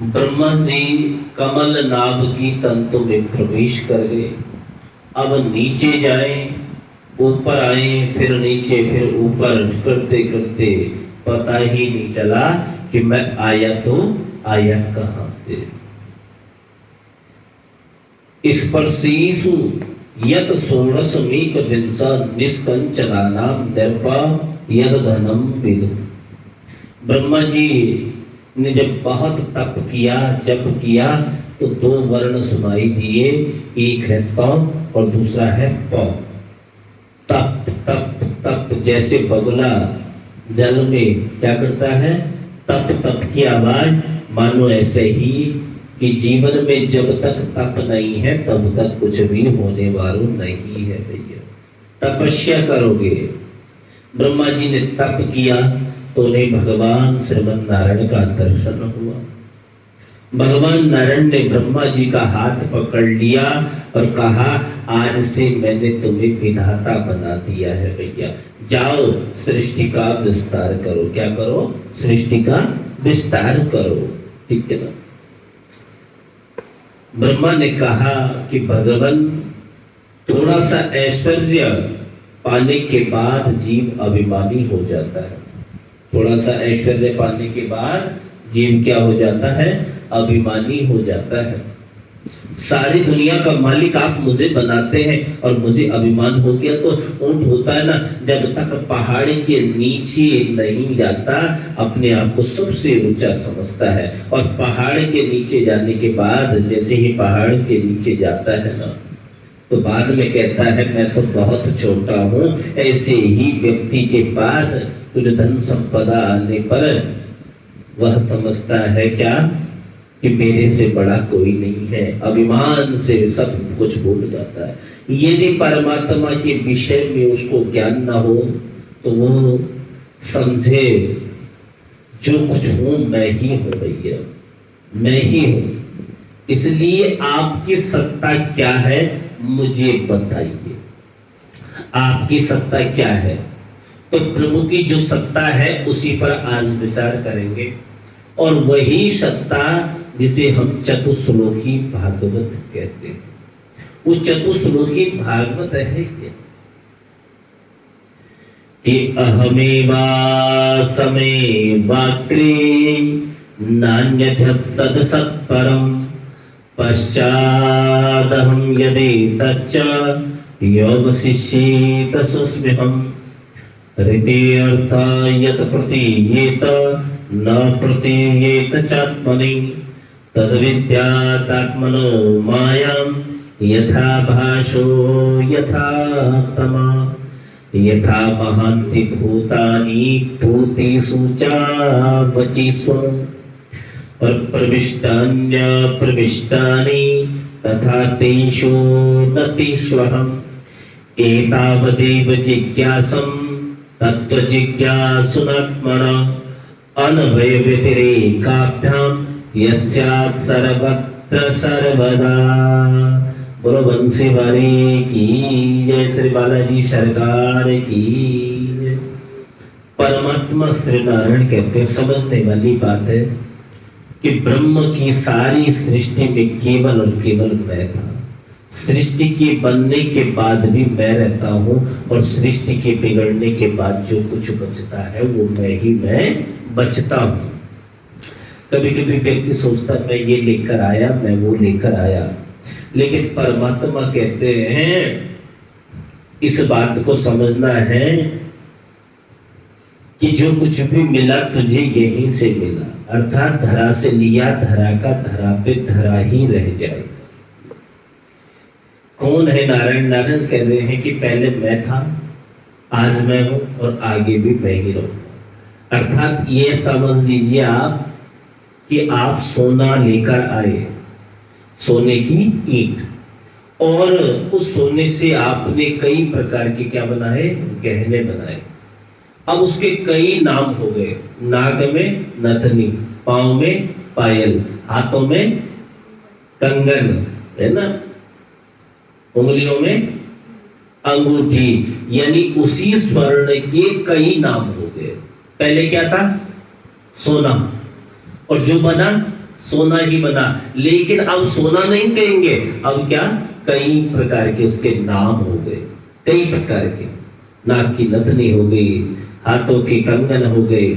ब्रह्मा जी कमल नाभ की तंतु में प्रवेश कर गए। अब नीचे जाए, ऊपर आए, फिर नीचे, फिर ऊपर करते करते पता ही नहीं चला कि मैं आया तो आया कहां से। स्पर्शीषु यत षोडशमेक विंशा निष्कंचनानां दर्पा यद धनम विदु। ब्रह्मा जी ने जब बहुत तप किया, जप किया, तो दो वर्ण सुनाई दिए, एक है तौ और दूसरा है पौ। तप तप तप, जैसे बगुला जल में क्या करता है, तप तप की आवाज, मानो ऐसे ही कि जीवन में जब तक तप नहीं है तब तक कुछ भी होने वाला नहीं है। भैया तपस्या करोगे। ब्रह्मा जी ने तप किया तो उन्हें भगवान श्रीमन नारायण का दर्शन हुआ। भगवान नारायण ने ब्रह्मा जी का हाथ पकड़ लिया और कहा, आज से मैंने तुम्हें विधाता बना दिया है भैया, जाओ सृष्टि का विस्तार करो। क्या करो? सृष्टि का विस्तार करो। ठीक है ना। ब्रह्मा ने कहा कि भगवान, थोड़ा सा ऐश्वर्य पाने के बाद जीव अभिमानी हो जाता है। थोड़ा सा ऐश्वर्य पाने के बाद जीव क्या हो जाता है? अभिमानी हो जाता है। सारी दुनिया का मालिक आप मुझे बनाते हैं और मुझे अभिमान हो गया। तो ऊंट होता है ना, जब तक पहाड़ के नीचे नहीं जाता अपने आप को सबसे ऊंचा समझता है, और पहाड़ के नीचे जाने के बाद जैसे ही पहाड़ के नीचे जाता है ना, तो बाद में कहता है मैं तो बहुत छोटा हूँ। ऐसे ही व्यक्ति के पास कुछ धन संपदा आने पर वह समझता है क्या कि मेरे से बड़ा कोई नहीं है, अभिमान से सब कुछ भूल जाता है। यदि परमात्मा के विषय में उसको ज्ञान ना हो तो वो समझे जो कुछ हूं मैं ही हूं भैया, मैं ही हूं। इसलिए आपकी सत्ता क्या है मुझे बताइए, आपकी सत्ता क्या है? तो प्रभु की जो सत्ता है उसी पर आज विचार करेंगे। और वही सत्ता जिसे हम चतुश्लोकी भागवत कहते हैं, वो चतुश्लोकी भागवत है कि अहमेवा समेवाक्रे नान्यथ सदसत्परम पश्चादहं यदि तच्च योगशिष्येत सुस्म्यहम् ऋते अर्था यत् प्रतीयेत न प्रतीयेत चात्मनि तद्विद्यात्मनो मायां यथा भाषो यथा तमा यथा महान्ति भूतानि भूतेषु चावचिष्व और प्रविष्टान्य प्रविष्टानि तथा तेषु न तेष्वहम् एतावदेव जिज्ञासं तत्व जिज्ञासुनात्मना अनभय व्यतिरेकाभ्यां यस्यात् सर्वत्र सर्वदा। बोलो बंसी वाले की जय, श्री बालाजी सरकार की जय। परमात्मा श्री नारायण कहते हैं, समझने वाली बात है कि ब्रह्म की सारी सृष्टि में केवल और केवल मैं था। सृष्टि के बनने के बाद भी मैं रहता हूँ, और सृष्टि के बिगड़ने के बाद जो कुछ बचता है वो मैं बचता हूँ। कभी कभी व्यक्ति सोचता मैं ये लेकर आया, मैं वो लेकर आया, लेकिन परमात्मा कहते हैं इस बात को समझना है कि जो कुछ भी मिला तुझे यहीं से मिला, अर्थात धरा से लिया, धरा का धरा पे धरा ही रह जाए। कौन है नारायण? नारायण कह रहे हैं कि पहले मैं था, आज मैं हूं और आगे भी मैं ही रहूंगा। अर्थात ये समझ लीजिए आप कि आप सोना लेकर आए, सोने की ईंट, और उस सोने से आपने कई प्रकार के क्या बनाए? गहने बनाए। अब उसके कई नाम हो गए। नाक में नथनी, पांव में पायल, हाथों में कंगन, है ना, उंगलियों में अंगूठी, यानी उसी स्वर्ण के कई नाम हो गए। पहले क्या था? सोना, और जो बना सोना ही बना। लेकिन अब सोना नहीं कहेंगे, अब क्या, कई प्रकार के उसके नाम हो गए, कई प्रकार के, नाक की नथनी हो गई, हाथों के कंगन हो गए,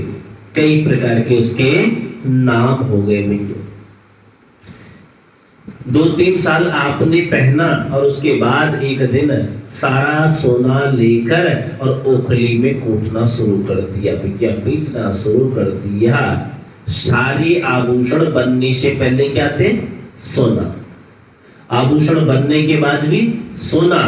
कई प्रकार के उसके नाम हो गए। मिट्टू 2-3 साल आपने पहना और उसके बाद एक दिन सारा सोना लेकर और ओखली में कूटना शुरू कर दिया, पीटना शुरू कर दिया। सारी आभूषण बनने से पहले क्या थे, सोना, आभूषण बनने के बाद भी सोना,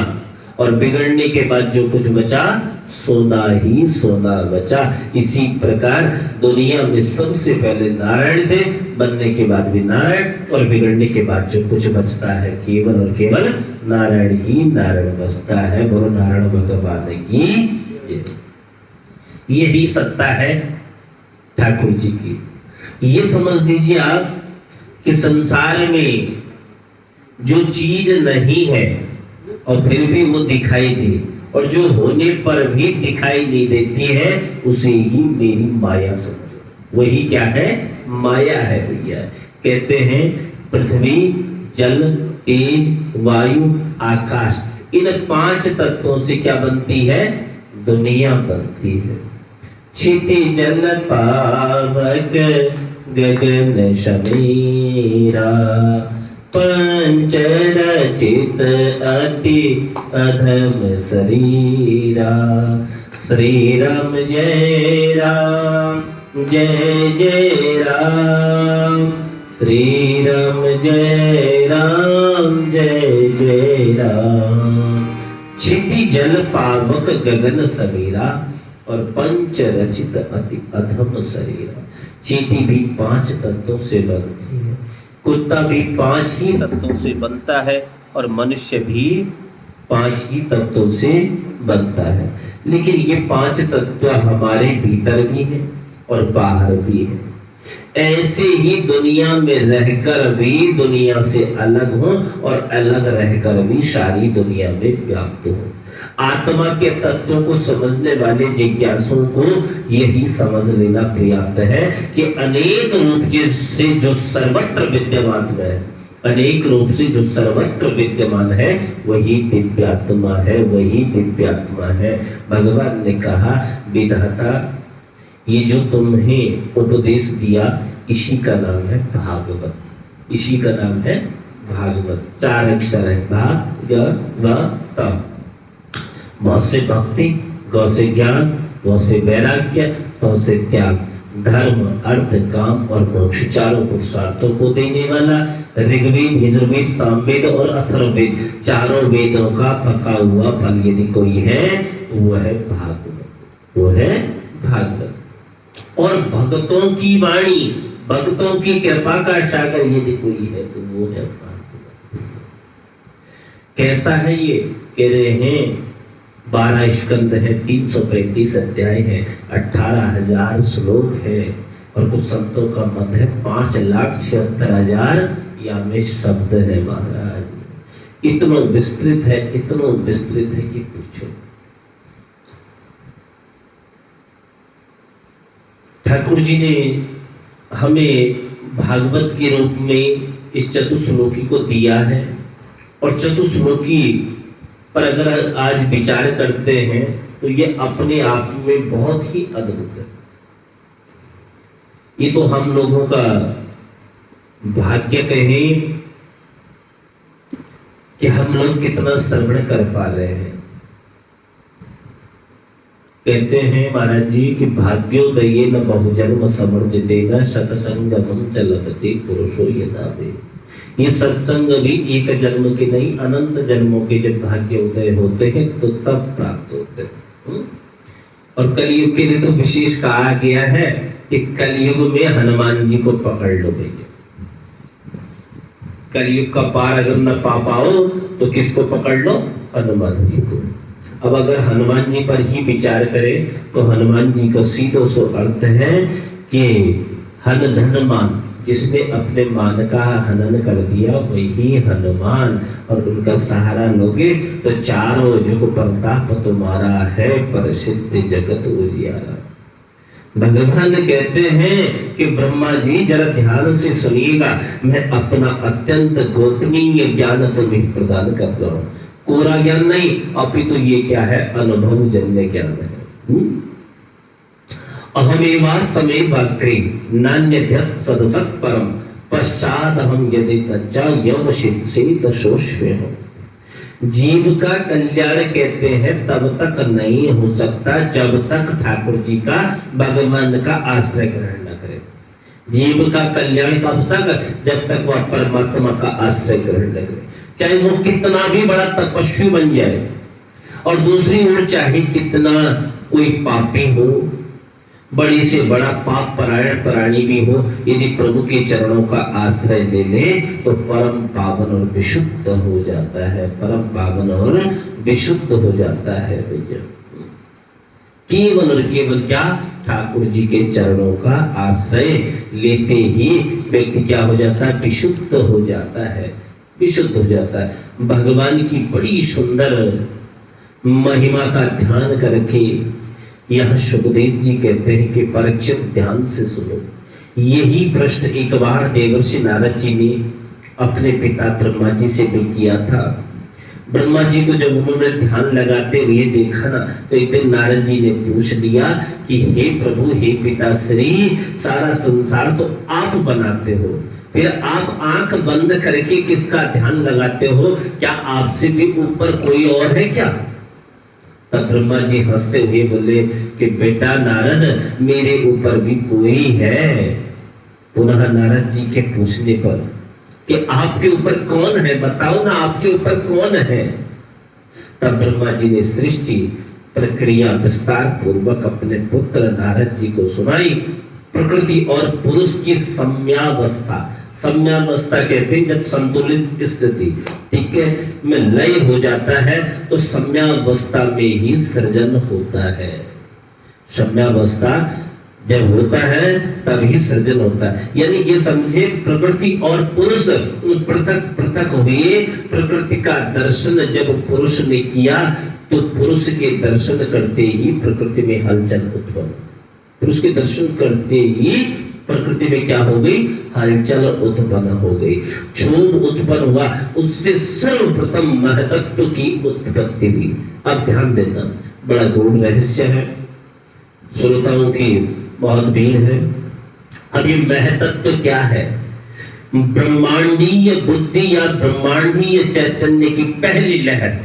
और बिगड़ने के बाद जो कुछ बचा सोना ही सोना बचा। इसी प्रकार दुनिया में सबसे पहले नारायण थे, बनने के बाद भी नारायण, और बिगड़ने के बाद जो कुछ बचता है केवल और केवल नारायण ही नारायण बचता है। बोलो नारायण भगवान की, यही सत्ता है ठाकुर जी की। ये समझ लीजिए आप कि संसार में जो चीज नहीं है और फिर भी वो दिखाई दे, और जो होने पर भी दिखाई नहीं देती है, उसे ही मेरी माया समझो। वही क्या है, माया है भैया। कहते हैं पृथ्वी, जल, तेज, वायु, आकाश, इन 5 तत्वों से क्या बनती है, दुनिया बनती है। क्षितिज जल पावक गगन समीरा, पंच रचित अति अधम शरीरा। श्री राम जय राम, जय जय राम, श्री राम जय राम, जय जय राम। क्षिति जल पावक गगन समीरा, और पंच रचित अति अधम शरीरा। चींटी भी 5 तत्वों से बनती है, कुत्ता भी 5 ही तत्वों से बनता है, और मनुष्य भी 5 ही तत्वों से बनता है। लेकिन ये 5 तत्व हमारे भीतर भी है और बाहर भी है। ऐसे ही दुनिया में रहकर भी दुनिया से अलग हो, और अलग रहकर भी सारी दुनिया में व्याप्त हो। आत्मा के तत्वों को समझने वाले जिज्ञासुओं को यही समझ लेना पर्याप्त है कि अनेक रूप से जो सर्वत्र विद्यमान है, अनेक रूप से जो सर्वत्र विद्यमान है, वही दिव्यात्मा है, वही दिव्यात्मा है। भगवान ने कहा, विधाता ये जो तुम्हें उपदेश दिया, इसी का नाम है भागवत, इसी का नाम है भागवत। 4 अक्षर है, भागवतम। भ से भक्ति, ग से ज्ञान, व से वैराग्य, त से त्याग, धर्म, अर्थ, काम और मोक्ष, चारों पुरुषार्थों को देने वाला। ऋग्वेद, यजुर्वेद, सामवेद और अथर्ववेद, चारों वेदों का पका हुआ फल यदि कोई है, वो है भागवत, वो है भागवत। और भक्तों की वाणी, भक्तों की कृपा का सागर यदि कोई है, तो वो है भागवत। कैसा है ये, कह रहे हैं 12 स्कंद है, 335 अध्याय है, 18,000 श्लोक है, और कुछ संतों का मत है 5,76,000 या में शब्द है। महाराज इतना विस्तृत है, इतना विस्तृत है कि पूछो। ठाकुर जी ने हमें भागवत के रूप में इस चतुश्लोकी को दिया है, और चतुश्लोकी पर अगर आज विचार करते हैं तो ये अपने आप में बहुत ही अद्भुत है। ये तो हम लोगों का भाग्य कहें कि हम लोग कितना श्रवण कर पा रहे हैं। कहते हैं महाराज जी कि भाग्योदये न बहुजन्म समर्जिते न सत्संगमं च लभते पुरुषो यदा वे। ये सत्संग भी एक जन्म के नहीं, अनंत जन्मों के जब भाग्य उदय होते हैं तो तब प्राप्त होते हैं। और कलयुग के लिए तो विशेष कहा गया है कि कलयुग में हनुमान जी को पकड़ लो भैया। कलयुग का पार अगर न पा पाओ तो किसको पकड़ लो, हनुमान जी को। अब अगर हनुमान जी पर ही विचार करें तो हनुमान जी का सीधो सो अर्थ है कि हन धन मान, जिसने अपने मान का हनन कर दिया वही हनुमान। और उनका सहारा लोगे तो चारों जुग प्रताप तुम्हारा है, प्रसिद्ध जगत उजियारा। भगवान कहते हैं कि ब्रह्मा जी जरा ध्यान से सुनिएगा, मैं अपना अत्यंत गोपनीय ज्ञान तुम्हें प्रदान कर रहा हूं। कोरा ज्ञान नहीं, अपितु ये क्या है, अनुभव जन्य ज्ञान है। अहमेवा समे वक्रे नान्यद्यत् सदसत् परम पश्चात हम यदि कच्चा यम शिक्षित शोष्य हो। जीव का कल्याण कहते हैं तब तक नहीं हो सकता जब तक ठाकुर जी का, भगवान का आश्रय ग्रहण न करे। जीव का कल्याण कब तक, जब तक वह परमात्मा का आश्रय ग्रहण न करे, चाहे वो कितना भी बड़ा तपस्वी बन जाए, और दूसरी ओर चाहे कितना कोई पापी हो, बड़ी से बड़ा पाप परायण प्राणी भी हो, यदि प्रभु के चरणों का आश्रय ले ले तो परम पावन और विशुद्ध हो जाता है, परम पावन और विशुद्ध हो जाता है भैया। केवल और केवल क्या, ठाकुर जी के चरणों का आश्रय लेते ही व्यक्ति क्या हो जाता है, विशुद्ध हो जाता है, विशुद्ध हो जाता है। भगवान की बड़ी सुंदर महिमा का ध्यान करके यह सुखदेव जी कहते हैं कि परीक्षित ध्यान से सुनो। यही प्रश्न एक बार देवर्षि नारद जी ने अपने पिता ब्रह्मा जी से भी किया था। ब्रह्मा जी को जब उन्होंने ध्यान लगाते हुए देखा ना, तो एक दिन नारद जी ने पूछ लिया कि हे प्रभु, हे पिताश्री, सारा संसार तो आप बनाते हो, फिर आप आंख बंद करके किसका ध्यान लगाते हो? क्या आपसे भी ऊपर कोई और है क्या? तब ब्रह्मा जी हंसते हुए बोले कि बेटा नारद, मेरे ऊपर भी कोई है। पुनः नारद जी के पूछने पर कि आपके ऊपर कौन है, बताओ ना, आपके ऊपर कौन है? तब ब्रह्मा जी ने सृष्टि प्रक्रिया विस्तार पूर्वक अपने पुत्र नारद जी को सुनाई। प्रकृति और पुरुष की सम्यावस्था, सम्यावस्था कहते हैं जब संतुलित स्थिति, ठीक है, में लय हो जाता है तो सम्यावस्था में ही सृजन होता है। सम्यावस्था जब होता है तभी सृजन होता है। यानी ये समझे, प्रकृति और पुरुष पृथक पृथक हुए। प्रकृति का दर्शन जब पुरुष ने किया तो पुरुष के दर्शन करते ही प्रकृति में हलचल उत्पन्न, पुरुष के दर्शन करते ही प्रकृति में क्या हो गई, हलचल उत्पन्न हो गई, क्षोभ उत्पन्न हुआ, उससे सर्वप्रथम महतत्व की उत्पत्ति हुई। अब ध्यान देना, बड़ा गूढ़ रहस्य है, श्रोताओं की बहुत भीड़ है। अब ये महतत्व क्या है? ब्रह्मांडीय बुद्धि या ब्रह्मांडीय चैतन्य की पहली लहर,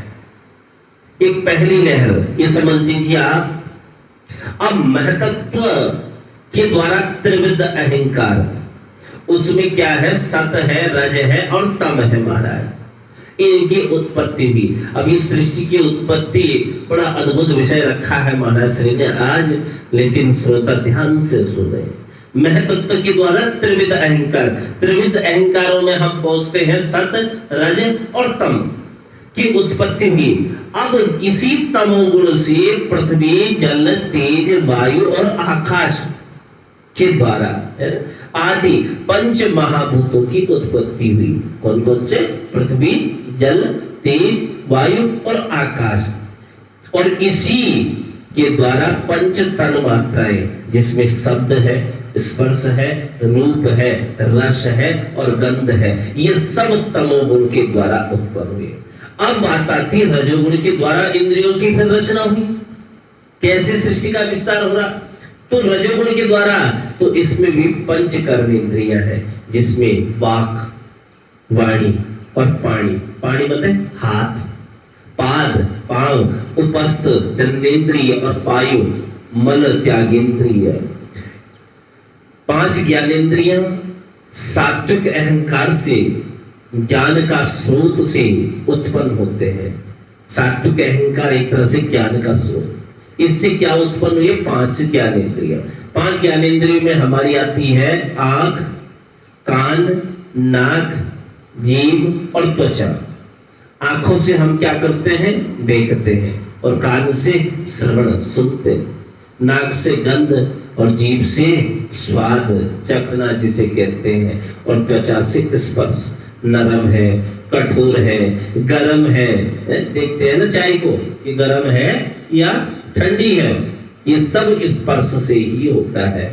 एक पहली लहर, ये समझ लीजिए आप। अब महतत्व के द्वारा त्रिविध अहंकार, उसमें क्या है, सत है, रज है और तम है महाराज, इनकी उत्पत्ति भी। अभी सृष्टि की उत्पत्ति बड़ा अद्भुत विषय रखा है महाराज श्री ने आज, लेकिन श्रोता ध्यान से सुने। महतत्व के द्वारा त्रिविध अहंकार, त्रिविध अहंकारों में हम पहुंचते हैं सत, रज और तम की उत्पत्ति हुई। अब इसी तमोगुण से पृथ्वी, जल, तेज, वायु और आकाश के द्वारा आदि पंच महाभूतों की उत्पत्ति हुई। कौन कौन से? पृथ्वी, जल, तेज, वायु और आकाश। और इसी के द्वारा पंच तन मात्राएं, जिसमें शब्द है, स्पर्श है, रूप है, रस है और गंध है, ये सब तमोगुण के द्वारा उत्पन्न हुए। अब बात आती है रजोगुण के द्वारा इंद्रियों की फिर रचना हुई। कैसे सृष्टि का विस्तार हो रहा? तो रजोगुण के द्वारा, तो इसमें भी पंच कर्म इंद्रियां हैं, जिसमें वाक, वाणी और पाणी। पाणी मतलब हाथ, पाद, पांव, उपस्थ, जननेन्द्रिय और पायु, मल त्यागेंद्रिय। 5 ज्ञानेन्द्रियां सात्विक अहंकार से, ज्ञान का स्रोत से उत्पन्न होते हैं। सात्विक अहंकार एक तरह से ज्ञान का स्रोत। इससे क्या उत्पन्न हुई? 5 ज्ञानेन्द्रियां। 5 ज्ञानेन्द्रियों में हमारी आती है आंख, कान, नाक, जीभ और त्वचा। आंखों से हम क्या करते हैं? देखते हैं। और कान से श्रवण, सुनते, नाक से गंध और जीभ से स्वाद, चखना जिसे कहते हैं, और त्वचा से स्पर्श। नरम है, कठोर है, गरम है, देखते हैं ना चाय को, ये गरम है या ठंडी है, ये सब स्पर्श से ही होता है।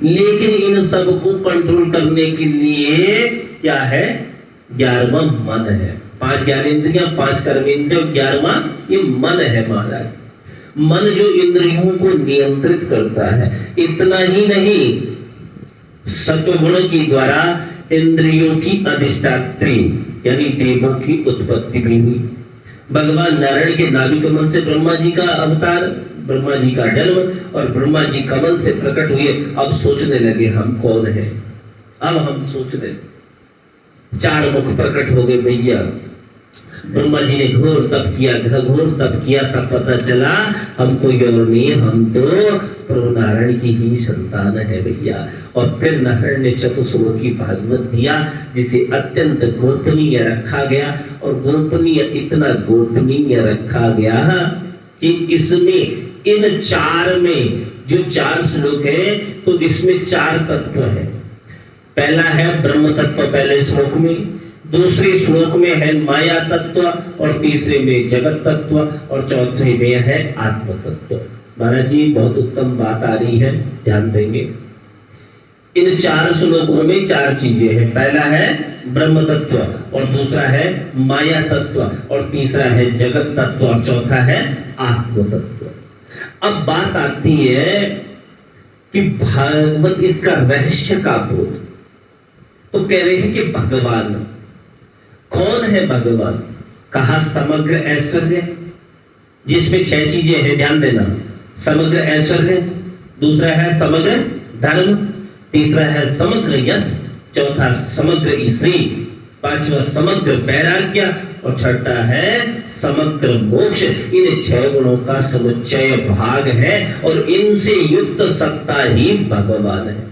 लेकिन इन सब को कंट्रोल करने के लिए क्या है? 11वां मन है। 5 ज्ञानेंद्रियां, 5 कर्मेंद्रिय, 11वां ये मन है महाराज। मन जो इंद्रियों को नियंत्रित करता है। इतना ही नहीं, सत्वगुण के द्वारा इंद्रियों की अधिष्ठात्री यानी देवों की उत्पत्ति भी हुई। भगवान नारायण के नाभि कमल से ब्रह्मा जी का अवतार, ब्रह्मा जी का जन्म, और ब्रह्मा जी कमल से प्रकट हुए। अब सोचने लगे हम कौन है। अब हम सोचने, 4 मुख प्रकट हो गए भैया। ब्रह्मा जी ने घोर तप किया, घोर तप किया, तब पता चला हम कोई और नहीं, हम तो प्रभु नारायण की ही संतान है भैया। और फिर नारायण ने चतुश्लोकी भागवत दिया, जिसे अत्यंत गोपनीय रखा गया। और गोपनीय इतना गोपनीय रखा गया कि इसमें इन 4 में जो 4 श्लोक है, तो इसमें 4 तत्व है। पहला है ब्रह्म तत्व पहले श्लोक में, दूसरे श्लोक में है माया तत्व, और तीसरे में जगत तत्व, और चौथे में है आत्म तत्व। महाराज जी बहुत उत्तम बात आ रही है, ध्यान देंगे। इन 4 श्लोकों में 4 चीजें हैं। पहला है ब्रह्म तत्व, और दूसरा है माया तत्व, और तीसरा है जगत तत्व, और चौथा है आत्म तत्व। अब बात आती है कि भागवत इसका रहस्य का बोध। तो कह रहे हैं कि भगवान कौन है? भगवान कहा समग्र ऐश्वर्य, जिसमें 6 चीजें हैं, ध्यान देना। समग्र ऐश्वर्य, दूसरा है समग्र धर्म, तीसरा है समग्र यश, चौथा समग्र श्री, 5वां समग्र वैराग्य, और छठा है समग्र मोक्ष। इन 6 गुणों का समुच्चय भाग है, और इनसे युक्त सत्ता ही भगवान है।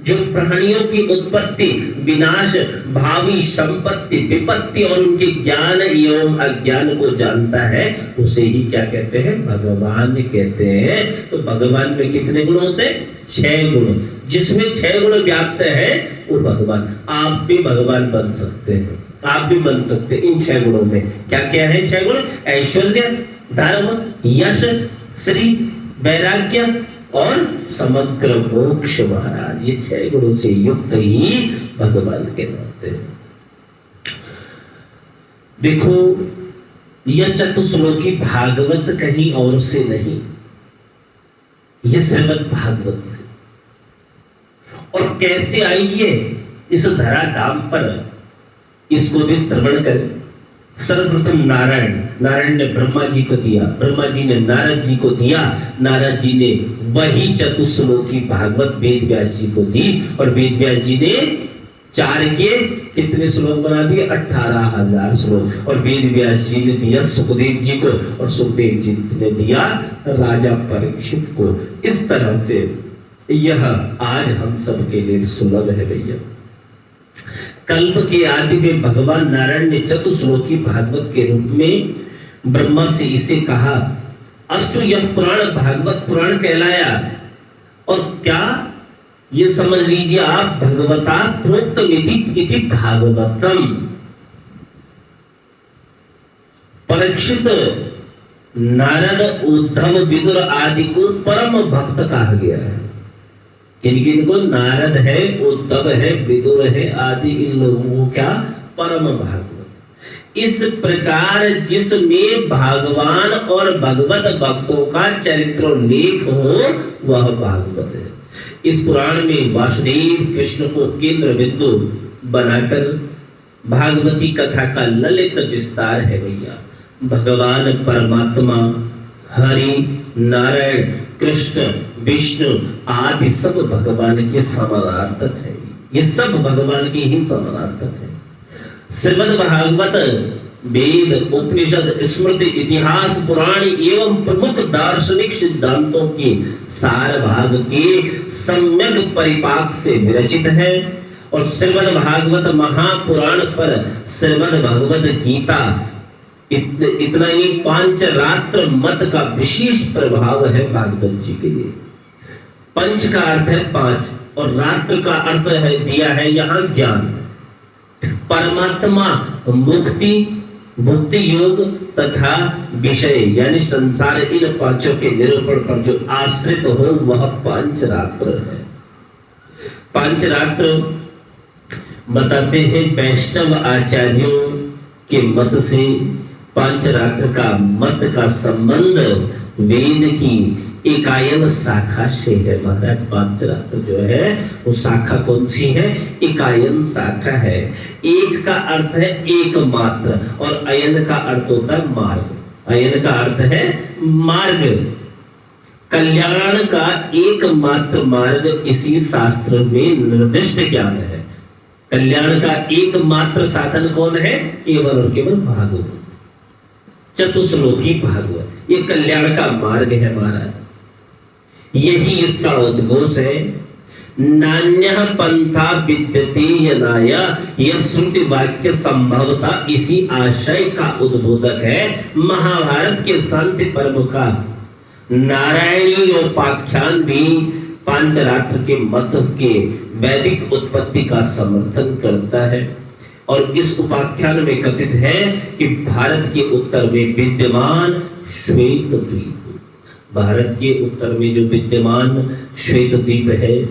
जो प्राणियों की उत्पत्ति, विनाश, भावी संपत्ति, विपत्ति और उनके ज्ञान एवं अज्ञान को जानता है, उसे ही क्या कहते हैं? भगवान कहते हैं। तो भगवान में कितने गुण होते हैं? 6 गुण। जिसमें 6 गुण व्याप्त है वो भगवान। आप भी भगवान बन सकते हैं, आप भी बन सकते हैं इन 6 गुणों में। क्या क्या है 6 गुण? ऐश्वर्य, धर्म, यश, श्री, वैराग्य और समग्र मोक्ष। महाराज ये 6 गुणों से युक्त ही भगवान के नाते हैं। देखो, यह चतुश्लोकी भागवत कहीं और से नहीं, यह श्रीमद् भागवत से। और कैसे आई ये इस धरा धाम पर, इसको भी श्रवण करें। सर्वप्रथम नारायण ने ब्रह्मा जी को दिया, ब्रह्मा जी ने नारद जी को दिया, नारद जी ने वही चतुश्लोकी भागवत वेद व्यास जी को दी, और वेद व्यास जी ने 4 के कितने श्लोक बना दिए? 18,000 श्लोक। और वेद व्यास जी ने दिया सुखदेव जी को, और सुखदेव जी ने दिया राजा परीक्षित को। इस तरह से यह आज हम सबके लिए सुलभ है भैया। कल्प के आदि में भगवान नारायण ने चतुश्लोकी भागवत के रूप में ब्रह्मा से इसे कहा, अस्तु यह पुराण भागवत पुराण कहलाया। और क्या ये समझ लीजिए आप, भगवता प्रोक्तम इति भागवतम। परीक्षित, नारद, उद्धव, विदुर आदि को परम भक्त कहा गया है। किन को? नारद है, उद्धव है, विदुर है आदि, इन लोगों को क्या? परम भागवत। इस प्रकार जिसमें भगवान और भगवत भक्तों का चरित्रोल्लेख हो वह भागवत है। इस पुराण में वासुदेव कृष्ण को केंद्र बिंदु बनाकर भागवती कथा का ललित विस्तार है भैया। भगवान परमात्मा, हरि, नारायण, कृष्ण, विष्णु आदि सब भगवान के समानार्थक है। ये सब भगवान के ही समानार्थक है। श्रीमद् भागवत वेद, उपनिषद, स्मृति, इतिहास, पुराण एवं प्रमुख दार्शनिक सिद्धांतों के सार भाग के सम्यक परिपाक से विरचित है। और श्रीमद् भागवत महापुराण पर श्रीमद् भगवत गीता, इतना ही पांचरात्र मत का विशेष प्रभाव है भागवत जी के लिए। पंच का अर्थ है 5, और रात्र का अर्थ है दिया है यहाँ ज्ञान। परमात्मा मुक्ति, भुक्ति योग तथा विषय यानी संसार, इन पांचों के निरूपण पर जो आश्रित हो वह पांचरात्र है। पांचरात्र बताते हैं वैष्णव आचार्यों के मत से पांचरात्र का मत का संबंध वेद की एकायन शाखा से है। महाराज पांचरात्र जो है वो शाखा कौन सी है? एकायन शाखा है। एक का अर्थ है एकमात्र और अयन का अर्थ होता है मार्ग। अयन का अर्थ है मार्ग। कल्याण का एकमात्र मार्ग इसी शास्त्र में निर्दिष्ट ज्ञान है। कल्याण का एकमात्र साधन कौन है? केवल और केवल भागवत, चतुश्लोकी भागवत। ये कल्याण का मार्ग है महाराज। यही इसका उद्घोष है। नान्यः पंथा विद्यते यनाया, यह श्रुति वाक्य संभवता इसी आशय का उद्बोधक है। महाभारत के शांति पर्व का नारायणी उपाख्यान भी पांचरात्र के मत के वैदिक उत्पत्ति का समर्थन करता है। और इस उपाख्यान में कथित है कि भारत के उत्तर में विद्यमान श्वेत द्वीप, भारत के उत्तर में जो विद्यमान श्वेत द्वीप है,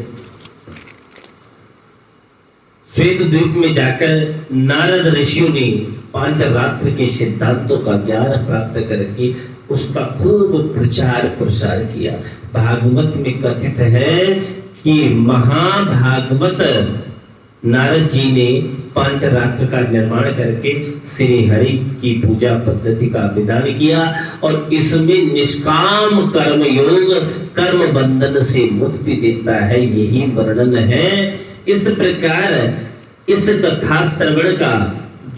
श्वेत द्वीप में जाकर नारद ऋषियों ने पांचरात्र के सिद्धांतों का ज्ञान प्राप्त करके उसका खूब प्रचार प्रसार किया। भागवत में कथित है कि महाभागवत नारद जी ने पांचरात्र का निर्माण करके श्री हरि की पूजा पद्धति का विधान किया और इसमें निष्काम कर्म योग कर्म बंधन से मुक्ति देता है, यही वर्णन है। इस प्रकार इस कथा श्रवण का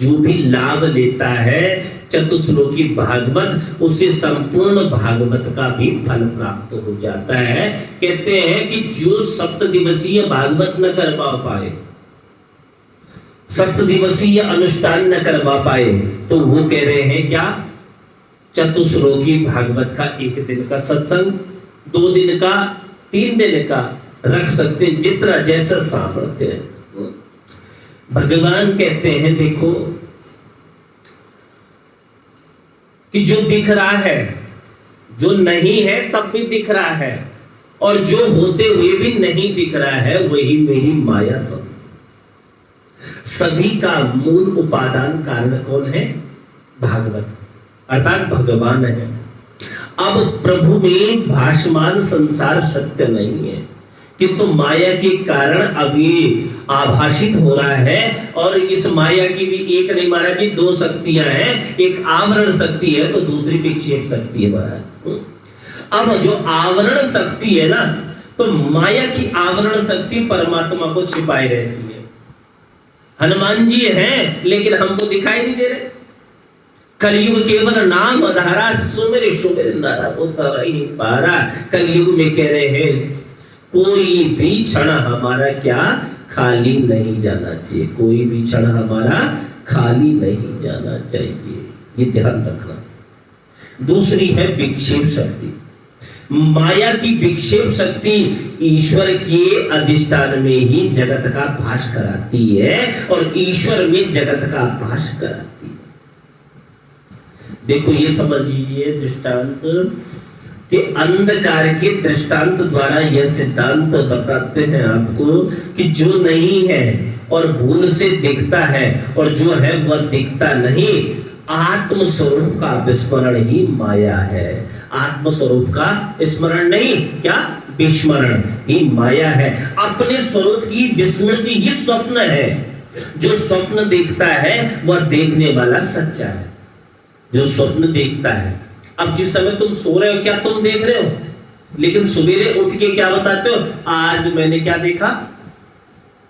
जो भी लाभ लेता है चतुश्लोकी भागवत, उसे संपूर्ण भागवत का भी फल प्राप्त हो जाता है। कहते हैं कि जो सप्त दिवसीय भागवत न करवा पाए, सप्त दिवसीय अनुष्ठान न करवा पाए, तो वो कह रहे हैं क्या? चतुश्लोकी भागवत का एक दिन का सत्संग, 2 दिन का, 3 दिन का रख सकते, जितना जैसा सामर्थ्य है। भगवान कहते हैं देखो कि जो दिख रहा है, जो नहीं है तब भी दिख रहा है, और जो होते हुए भी नहीं दिख रहा है वही मेरी माया सब। सभी का मूल उपादान कारण कौन है? भागवत अर्थात भगवान है। अब प्रभु में भासमान संसार सत्य नहीं है, किंतु माया के कारण अभी आभाषित हो रहा है। और इस माया की भी एक नहीं महाराज जी, 2 शक्तियां हैं। एक आवरण शक्ति है तो दूसरी विक्षेप शक्ति है महाराज। अब जो आवरण शक्ति है ना, तो माया की आवरण शक्ति परमात्मा को छिपाए रहती है। हनुमान जी हैं लेकिन हमको दिखाई नहीं दे रहे। कलयुग केवल नाम आधारा, सुमिर सुमिर नारा उतर ही पारा। कलयुग में कह रहे हैं कोई भी क्षण हमारा क्या खाली नहीं जाना चाहिए, कोई भी क्षण हमारा खाली नहीं जाना चाहिए, ये ध्यान रखना। दूसरी है विक्षेप शक्ति। माया की विक्षेप शक्ति ईश्वर के अधिष्ठान में ही जगत का भास कराती है और ईश्वर में जगत का भास कराती है। देखो ये समझ लीजिए दृष्टांत कि अंधकार के दृष्टांत द्वारा यह सिद्धांत बताते हैं आपको कि जो नहीं है और भूल से दिखता है और जो है वह दिखता नहीं, आत्म स्वरूप का विस्मरण ही माया है। आत्म स्वरूप का स्मरण नहीं, क्या विस्मरण ही माया है। अपने स्वरूप की विस्मृति ही स्वप्न है। जो स्वप्न देखता है वह देखने वाला सच्चा है, जो स्वप्न देखता है। अब जिस समय तुम सो रहे हो क्या तुम देख रहे हो? लेकिन सवेरे उठ के क्या बताते हो? आज मैंने क्या देखा?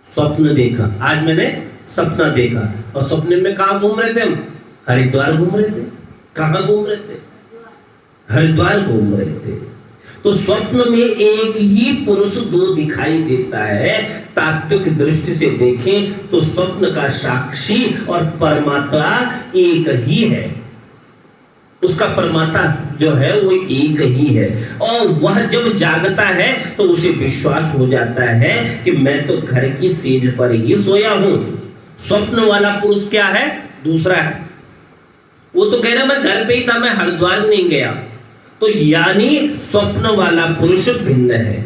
स्वप्न देखा। आज मैंने सपना देखा। और सपने में कहाँ घूम रहे थे हम? हरिद्वार घूम रहे थे। कहाँ घूम रहे थे? हरिद्वार घूम रहे थे। तो स्वप्न में एक ही पुरुष 2 दिखाई देता है। तात्विक दृष्टि से देखें तो स्वप्न का साक्षी और परमात्मा एक ही है। उसका परमात्मा जो है वो एक ही है। और वह जब जागता है तो उसे विश्वास हो जाता है कि मैं तो घर की सेज पर ही सोया हूं। स्वप्न वाला पुरुष क्या है? दूसरा है। वो तो कह रहा मैं घर पे ही था, मैं हरिद्वार नहीं गया। तो यानी स्वप्न वाला पुरुष भिन्न है।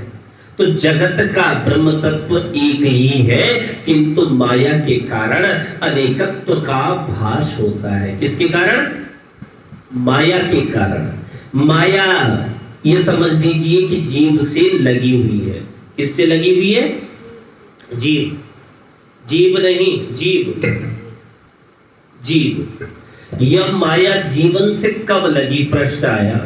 तो जगत का ब्रह्म तत्व एक ही है, किंतु माया के कारण अनेकत्व का भास होता है। किसके कारण? माया के कारण। माया ये समझ लीजिए कि जीव से लगी हुई है। किससे लगी हुई है? जीव। जीव नहीं, जीव। जीव। यह माया जीवन से कब लगी? प्रश्न आया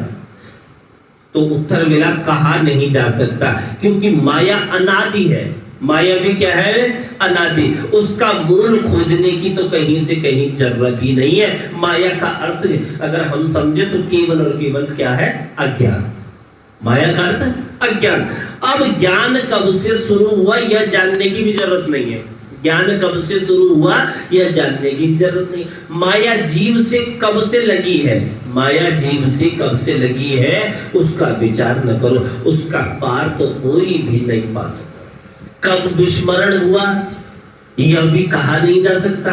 तो उत्तर मिला कहा नहीं जा सकता, क्योंकि माया अनादि है। माया भी क्या है? अनादि। उसका मूल खोजने की तो कहीं से कहीं जरूरत ही नहीं है। माया का अर्थ अगर हम समझे तो केवल और केवल क्या है? अज्ञान। माया का अर्थ अज्ञान। अब ज्ञान कब से शुरू हुआ यह जानने की भी जरूरत नहीं है। ज्ञान कब से शुरू हुआ यह जानने की जरूरत नहीं। माया जीव से कब से लगी है? माया जीव से कब से लगी है उसका विचार न करो, उसका पार तो कोई भी नहीं पा सकता। कब विस्मरण हुआ यह भी कहा नहीं जा सकता।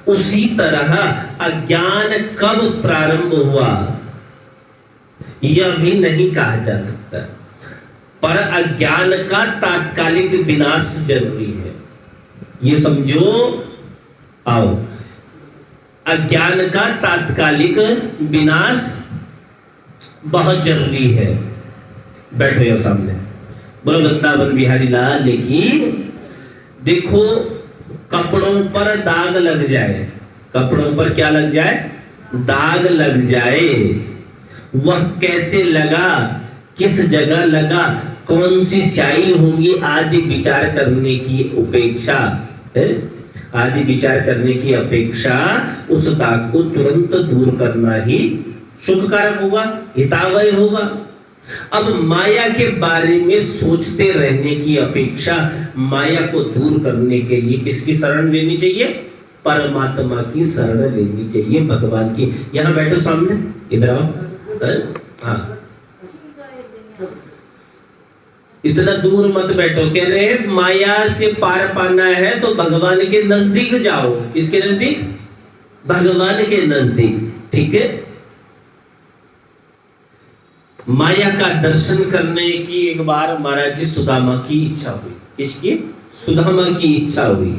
उसी तरह अज्ञान कब प्रारंभ हुआ यह भी नहीं कहा जा सकता। पर अज्ञान का तात्कालिक विनाश जरूरी है, ये समझो। आओ, अज्ञान का तात्कालिक विनाश बहुत जरूरी है। बैठो यो सामने, बोलो वृंदावन बिहारी लाल की। देखो, कपड़ों पर दाग लग जाए, कपड़ों पर क्या लग जाए? दाग लग जाए। वह कैसे लगा, किस जगह लगा, कौन सी स्याही होंगी आदि विचार करने की अपेक्षा है, आदि विचार करने की अपेक्षा उस दाग को तुरंत दूर करना ही शुभकारक होगा, हितावह होगा। अब माया के बारे में सोचते रहने की अपेक्षा माया को दूर करने के लिए किसकी शरण लेनी चाहिए? परमात्मा की शरण लेनी चाहिए, भगवान की। यहां बैठो सामने, इधर आओ। हाँ, इतना दूर मत बैठो। कह रहे हैं माया से पार पाना है तो भगवान के नजदीक जाओ। किसके नजदीक? भगवान के नजदीक। ठीक है। माया का दर्शन करने की एक बार महाराज जी सुदामा की इच्छा हुई। किसकी? सुदामा की इच्छा हुई।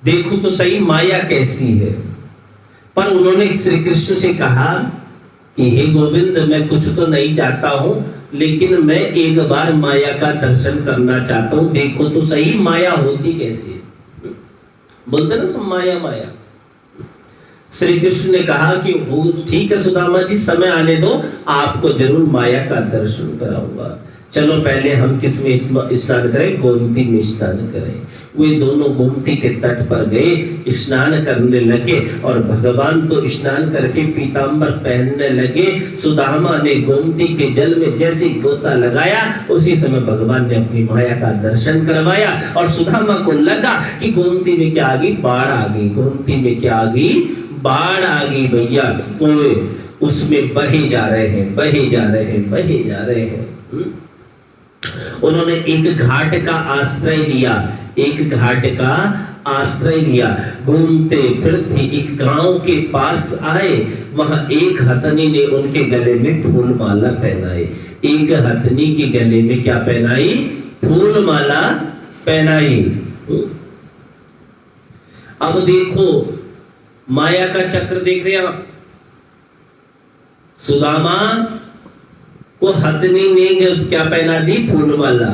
देखो तो सही माया कैसी है। पर उन्होंने श्री कृष्ण से कहा कि हे गोविंद, मैं कुछ तो नहीं चाहता हूं, लेकिन मैं एक बार माया का दर्शन करना चाहता हूं। देखो तो सही माया होती कैसी है। बोलते ना सब माया माया। श्री कृष्ण ने कहा कि वो ठीक है सुदामा जी, समय आने दो, आपको जरूर माया का दर्शन कराऊंगा। चलो पहले हम किस में स्नान करें? गोमती में स्नान करें। वे दोनों गोमती के तट पर गए, स्नान करने लगे और भगवान तो स्नान करके पीतांबर पहनने लगे। सुदामा ने गोमती के जल में जैसे गोता लगाया, उसी समय भगवान ने अपनी माया का दर्शन करवाया। और सुदामा को लगा कि गोमती में क्या आ गई? बाढ़ आ गई। गोमती में क्या आ गई? बाढ़ आ गई भैया। उसमें बहे जा रहे हैं, बहे जा रहे हैं, बहे जा रहे हैं। उन्होंने एक घाट का आश्रय लिया, एक घाट का आश्रय लिया। घूमते फिरते एक गांव के पास आए। वहां एक हथनी ने उनके गले में फूल माला पहनाई। एक हथनी के गले में क्या पहनाई? फूल माला पहनाई। अब देखो माया का चक्र देख रहे हैं आप। सुदामा को हथनी ने क्या पहना दी? फूल माला।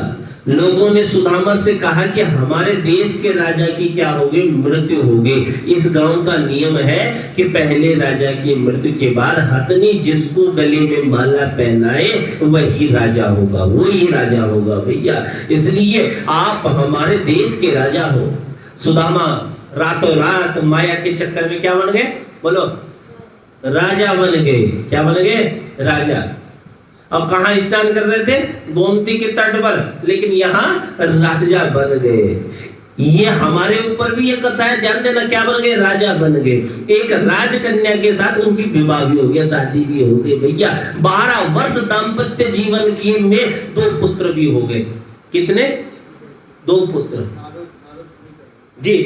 लोगों ने सुदामा से कहा कि हमारे देश के राजा की क्या होगी? मृत्यु होगी। इस गांव का नियम है कि पहले राजा की मृत्यु के बाद हथनी जिसको गले में माला पहनाए वही राजा होगा, वही राजा होगा भैया। इसलिए आप हमारे देश के राजा हो। सुदामा रातों रात माया के चक्कर में क्या बन गए? बोलो, राजा बन गए। क्या बन गए? राजा। अब कहां स्नान कर रहे थे? गोमती के तट पर, लेकिन यहाँ राजा बन गए। ये हमारे ऊपर भी ये कथा है, ध्यान देना। क्या बन गए? राजा बन गए। एक राजकन्या के साथ उनकी विवाह भी हो गया, शादी भी हो गई भैया। 12 वर्ष दाम्पत्य जीवन किए में 2 पुत्र भी हो गए। कितने? 2 पुत्र जी,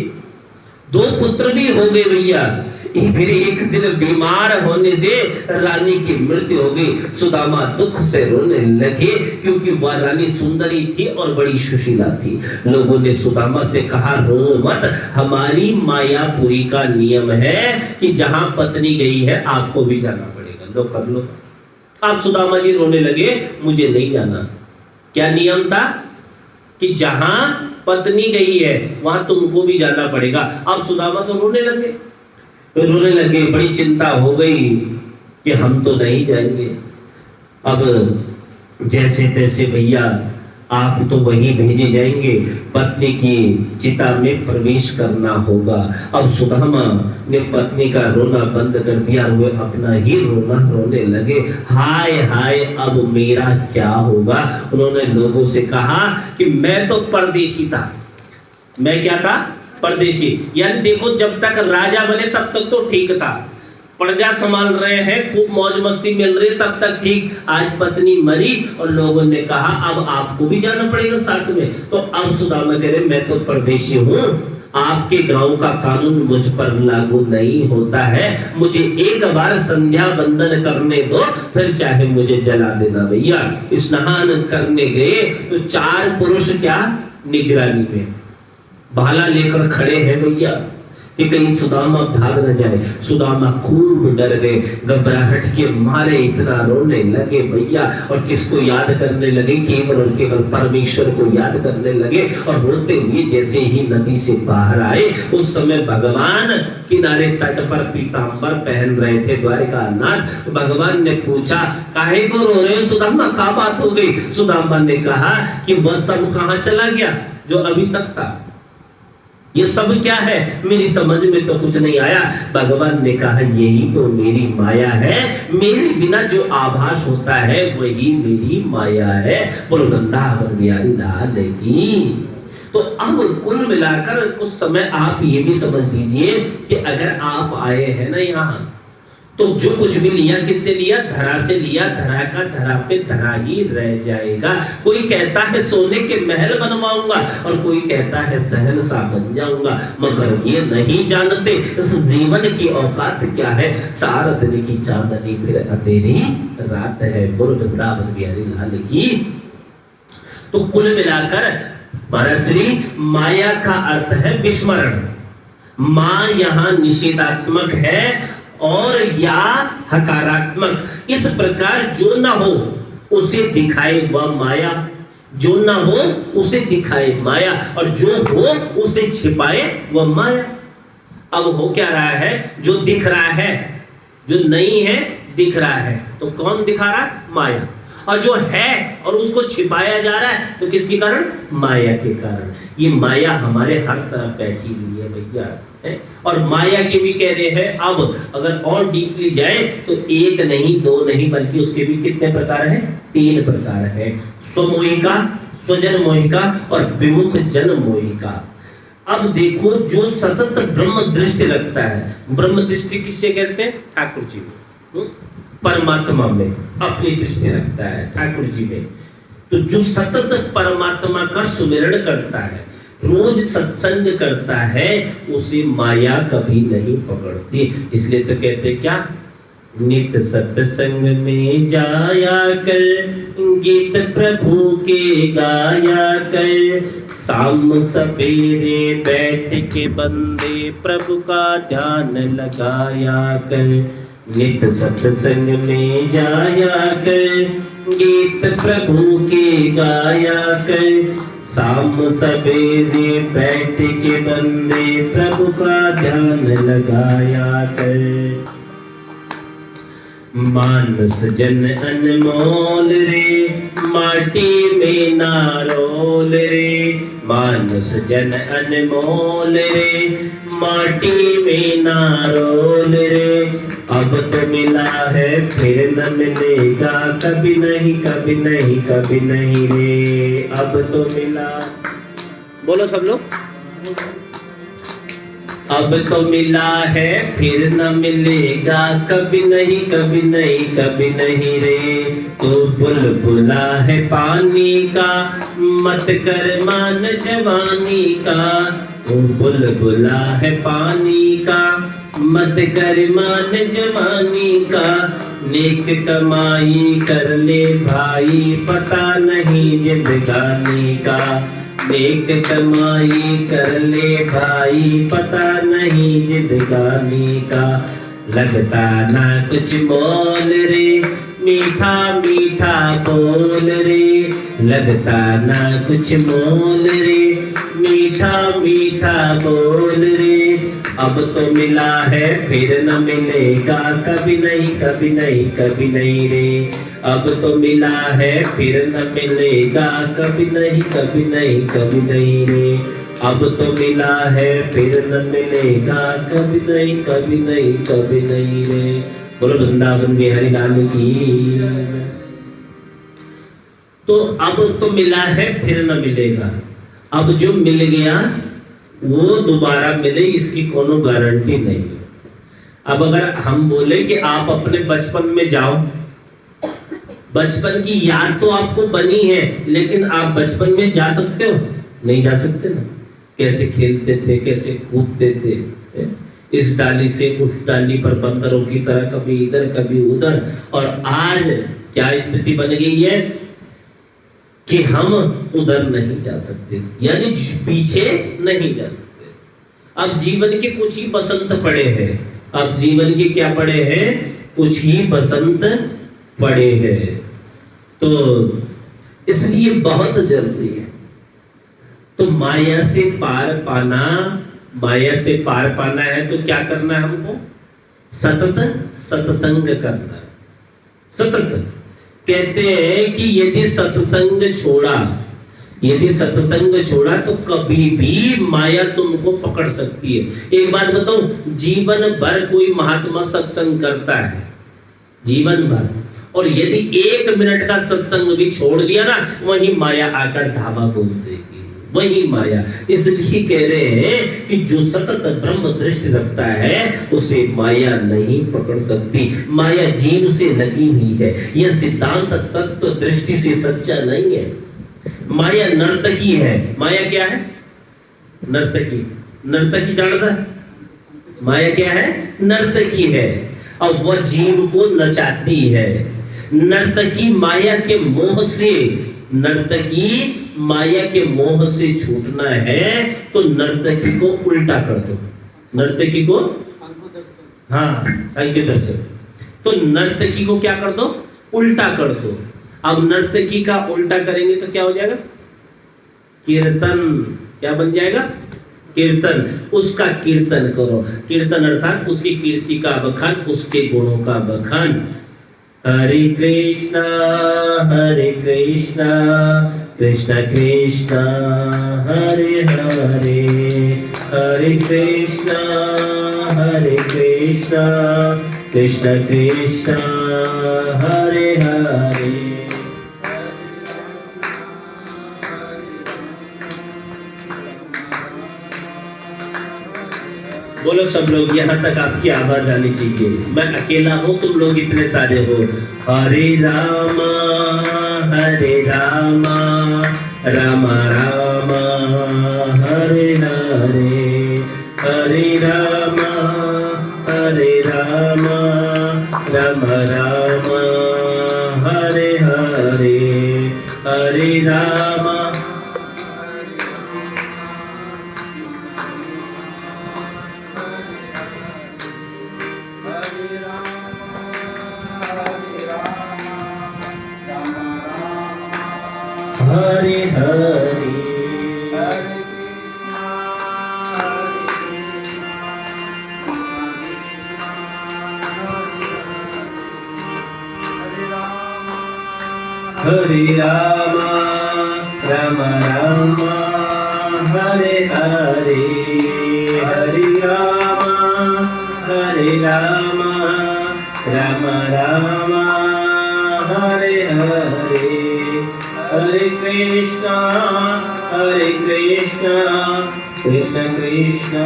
2 पुत्र भी हो गए भैया। फिर एक दिन बीमार होने से रानी की मृत्यु हो गई। सुदामा दुख से रोने लगे क्योंकि वह रानी सुंदरी थी और बड़ी सुशीला थी। लोगों ने सुदामा से कहा, रो मत, हमारी मायापुरी का नियम है कि जहां पत्नी गई है आपको भी जाना पड़ेगा, लो कर लो। अब सुदामा जी रोने लगे, मुझे नहीं जाना। क्या नियम था कि जहां पत्नी गई है वहां तुमको भी जाना पड़ेगा। अब सुदामा तो रोने लगे, बड़ी चिंता हो गई कि हम तो नहीं जाएंगे। अब जैसे तैसे भैया आप तो वहीं भेजे जाएंगे, पत्नी की चिता में प्रवेश करना होगा। अब सुदामा ने पत्नी का रोना बंद कर दिया, वे अपना ही रोना रोने लगे, हाय हाय अब मेरा क्या होगा। उन्होंने लोगों से कहा कि मैं तो परदेशी था। मैं क्या था? परदेशी। यानी देखो, जब तक राजा बने तब तक तो ठीक था, प्रजा संभाल रहे हैं, खूब मौज मस्ती मिल रही, तब तक ठीक। आज पत्नी मरी और लोगों ने कहा अब आपको भी जाना पड़ेगा साथ में। तो अब सुदामा कह रहे, मैं तो परदेशी हूँ, आपके गांव का कानून मुझ पर लागू नहीं होता है, मुझे एक बार संध्या बंदन करने दो, फिर चाहे मुझे जला देना। भैया स्नान करने गए तो 4 पुरुष क्या निगरानी में भाला लेकर खड़े हैं भैया कि कहीं सुदामा भाग न जाए। सुदामा खूब डर गए, घबराहट के मारे इतना रोने लगे भैया, और किसको याद करने लगे? केवल और केवल परमेश्वर को याद करने लगे। और रोते हुए जैसे ही नदी से बाहर आए, उस समय भगवान किनारे तट पर पीतांबर पहन रहे थे द्वारिकानाथ। भगवान ने पूछा, काहे को रो रहे हो सुदामा, क्या बात हो गई? सुदामा ने कहा कि वह सब कहाँ चला गया जो अभी तक था, ये सब क्या है, मेरी समझ में तो कुछ नहीं आया। भगवान ने कहा, यही तो मेरी माया है, मेरे बिना जो आभास होता है वही मेरी माया है। बोलो वृंदावन बिहारी लाल की। तो अब कुल मिलाकर कुछ समय आप ये भी समझ लीजिए कि अगर आप आए हैं ना यहाँ, तो जो कुछ भी लिया, किससे लिया? धरा से लिया, धरा का धरा पे धरा ही रह जाएगा। कोई कहता है सोने के महल बनवाऊंगा और कोई कहता है शहंशाह बन जाऊंगा, मगर ये नहीं जानते इस जीवन की औकात क्या है। 4 दिन की चांदनी फिर अंधेरी रात है। वृंदावन बिहारी लाल की। तो कुल मिलाकर परश्री माया का अर्थ है विस्मरण। मां यहाँ निषेधात्मक है और या हकारात्मक। इस प्रकार जो ना हो उसे दिखाए वह माया, जो ना हो उसे दिखाए माया, और जो हो उसे छिपाए वह माया। अब हो क्या रहा है? जो दिख रहा है, जो नहीं है दिख रहा है, तो कौन दिखा रहा? माया। और जो है और उसको छिपाया जा रहा है, तो किसके कारण? माया के कारण। ये माया हमारे हर तरफ बैठी हुई है भैया। और माया के भी कह रहे हैं, अब अगर और डीपली जाए तो 1 नहीं 2 नहीं, बल्कि उसके भी कितने प्रकार हैं? 3 प्रकार है। स्वमोहिका, स्वजन मोहिका और विमुख जन मोहिका। अब देखो, जो सतत ब्रह्म दृष्टि रखता है, ब्रह्म दृष्टि किससे कहते हैं? ठाकुर जी में, परमात्मा में अपनी दृष्टि रखता है ठाकुर जी में। तो जो सतत परमात्मा का सुमिरण करता है, रोज सत्संग करता है, उसे माया कभी नहीं पकड़ती। इसलिए तो कहते क्या? नित सत्संग में जाया कर, गीत प्रभु के गाया कर, शाम सवेरे बैठ के बंदे प्रभु का ध्यान लगाया कर। नित सत्संग में जाया कर, गीत प्रभु के गाया कर, शाम सवेरे बैठ के बंदे प्रभु का ध्यान लगाया कर। मानस जन अनमोल रे, माटी में ना रोल रे, मानस जन अनमोल रे, माटी में ना रोल रे। अब तो मिला है फिर न मिलेगा, कभी नहीं कभी नहीं कभी नहीं रे। अब तो मिला, बोलो सब लोग, अब तो मिला है फिर न मिलेगा, कभी नहीं कभी नहीं कभी नहीं रे। तो बुलबुला है पानी का, मत कर मान जवानी का। तो बुलबुला है पानी का, मत कर मान जवानी का, नेक कमाई कर ले भाई, पता नहीं जिंदगानी का। नेक कमाई कर ले भाई, पता नहीं जिंदगानी का। लगता ना कुछ मोल रे, मीठा मीठा बोल रे। लगता ना कुछ मोल रे, मीठा मीठा बोल रे। अब तो मिला है फिर न मिलेगा, कभी नहीं कभी नहीं कभी नहीं रे। अब तो मिला है फिर न मिलेगा, कभी नहीं कभी नहीं कभी नहीं रे। अब तो मिला है फिर न मिलेगा, कभी नहीं कभी नहीं कभी नहीं रे। बोलो वृंदावन बिहारी लाल की। तो अब तो मिला है फिर न मिलेगा, अब जो मिल गया वो दोबारा मिले इसकी कोनो गारंटी नहीं। अब अगर हम बोले कि आप अपने बचपन में जाओ, बचपन की याद तो आपको बनी है, लेकिन आप बचपन में जा सकते हो? नहीं जा सकते ना। कैसे खेलते थे, कैसे कूदते थे, इस डाली से उस डाली पर बंदरों की तरह, कभी इधर कभी उधर। और आज क्या स्थिति बन गई है कि हम उधर नहीं जा सकते, यानी पीछे नहीं जा सकते। अब जीवन के कुछ ही बसंत पड़े हैं, अब जीवन के क्या पड़े हैं? कुछ ही बसंत पड़े हैं। तो इसलिए बहुत जरूरी है। तो माया से पार पाना, माया से पार पाना है तो क्या करना है हमको? सतत सत्संग करना है। सतत कहते हैं कि यदि सत्संग छोड़ा, यदि सत्संग छोड़ा तो कभी भी माया तुमको पकड़ सकती है। एक बात बताऊं, जीवन भर कोई महात्मा सत्संग करता है, जीवन भर, और यदि 1 मिनट का सत्संग भी छोड़ दिया ना, वही माया आकर धावा बोल देगी, वही माया। इसलिए कह रहे हैं कि जो सतत ब्रह्म दृष्टि रखता है उसे माया नहीं पकड़ सकती। माया जीव से लगी हुई है, यह सिद्धांत तत्व दृष्टि से सच्चा नहीं है। माया नर्तकी है। माया क्या है? नर्तकी। नर्तकी जानता है? माया क्या है? नर्तकी है, और वह जीव को नचाती है। नर्तकी माया के मोह से, नर्तकी माया के मोह से छूटना है तो नर्तकी को उल्टा कर दो। नर्तकी को, हाँ, अंक दर्शन। तो नर्तकी को क्या कर दो? उल्टा कर दो। अब नर्तकी का उल्टा करेंगे तो क्या हो जाएगा? कीर्तन। क्या बन जाएगा? कीर्तन। उसका कीर्तन करो। कीर्तन अर्थात उसकी कीर्ति का बखान, उसके गुणों का बखान। हरे कृष्णा कृष्ण कृष्ण हरे हरे, हरे कृष्णा कृष्ण कृष्ण हरे हरे। बोलो सब लोग, यहाँ तक आपकी आवाज आनी चाहिए। मैं अकेला हूँ, तुम लोग इतने सारे हो। हरे रामा रामा रामा हरे हरे, हरे रामा रामा रामा हरे हरे, हरे रामा। हरे हरे, हरे रामा रामा रामा हरे हरे, हरे रामा रामा रामा हरे हरे, हरे कृष्णा कृष्ण कृष्ण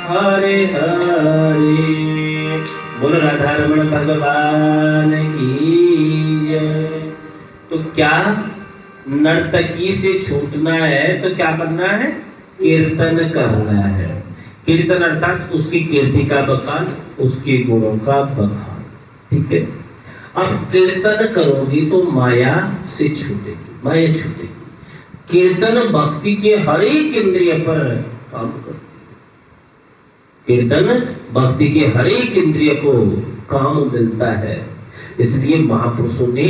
हरे हरे। बोलो राधा रमण भगवान की जय। तो क्या नर्तकी से छूटना है तो क्या करना है? कीर्तन करना है। कीर्तन अर्थात उसकी कीर्ति का बखान, उसके गुणों का बखान। ठीक है, अब कीर्तन करोगी तो माया से छूटेगी, माया छूटेगी। कीर्तन भक्ति के हर एक इंद्रिय पर काम करती है, कीर्तन भक्ति के हर एक इंद्रिय को काम मिलता है। इसलिए महापुरुषों ने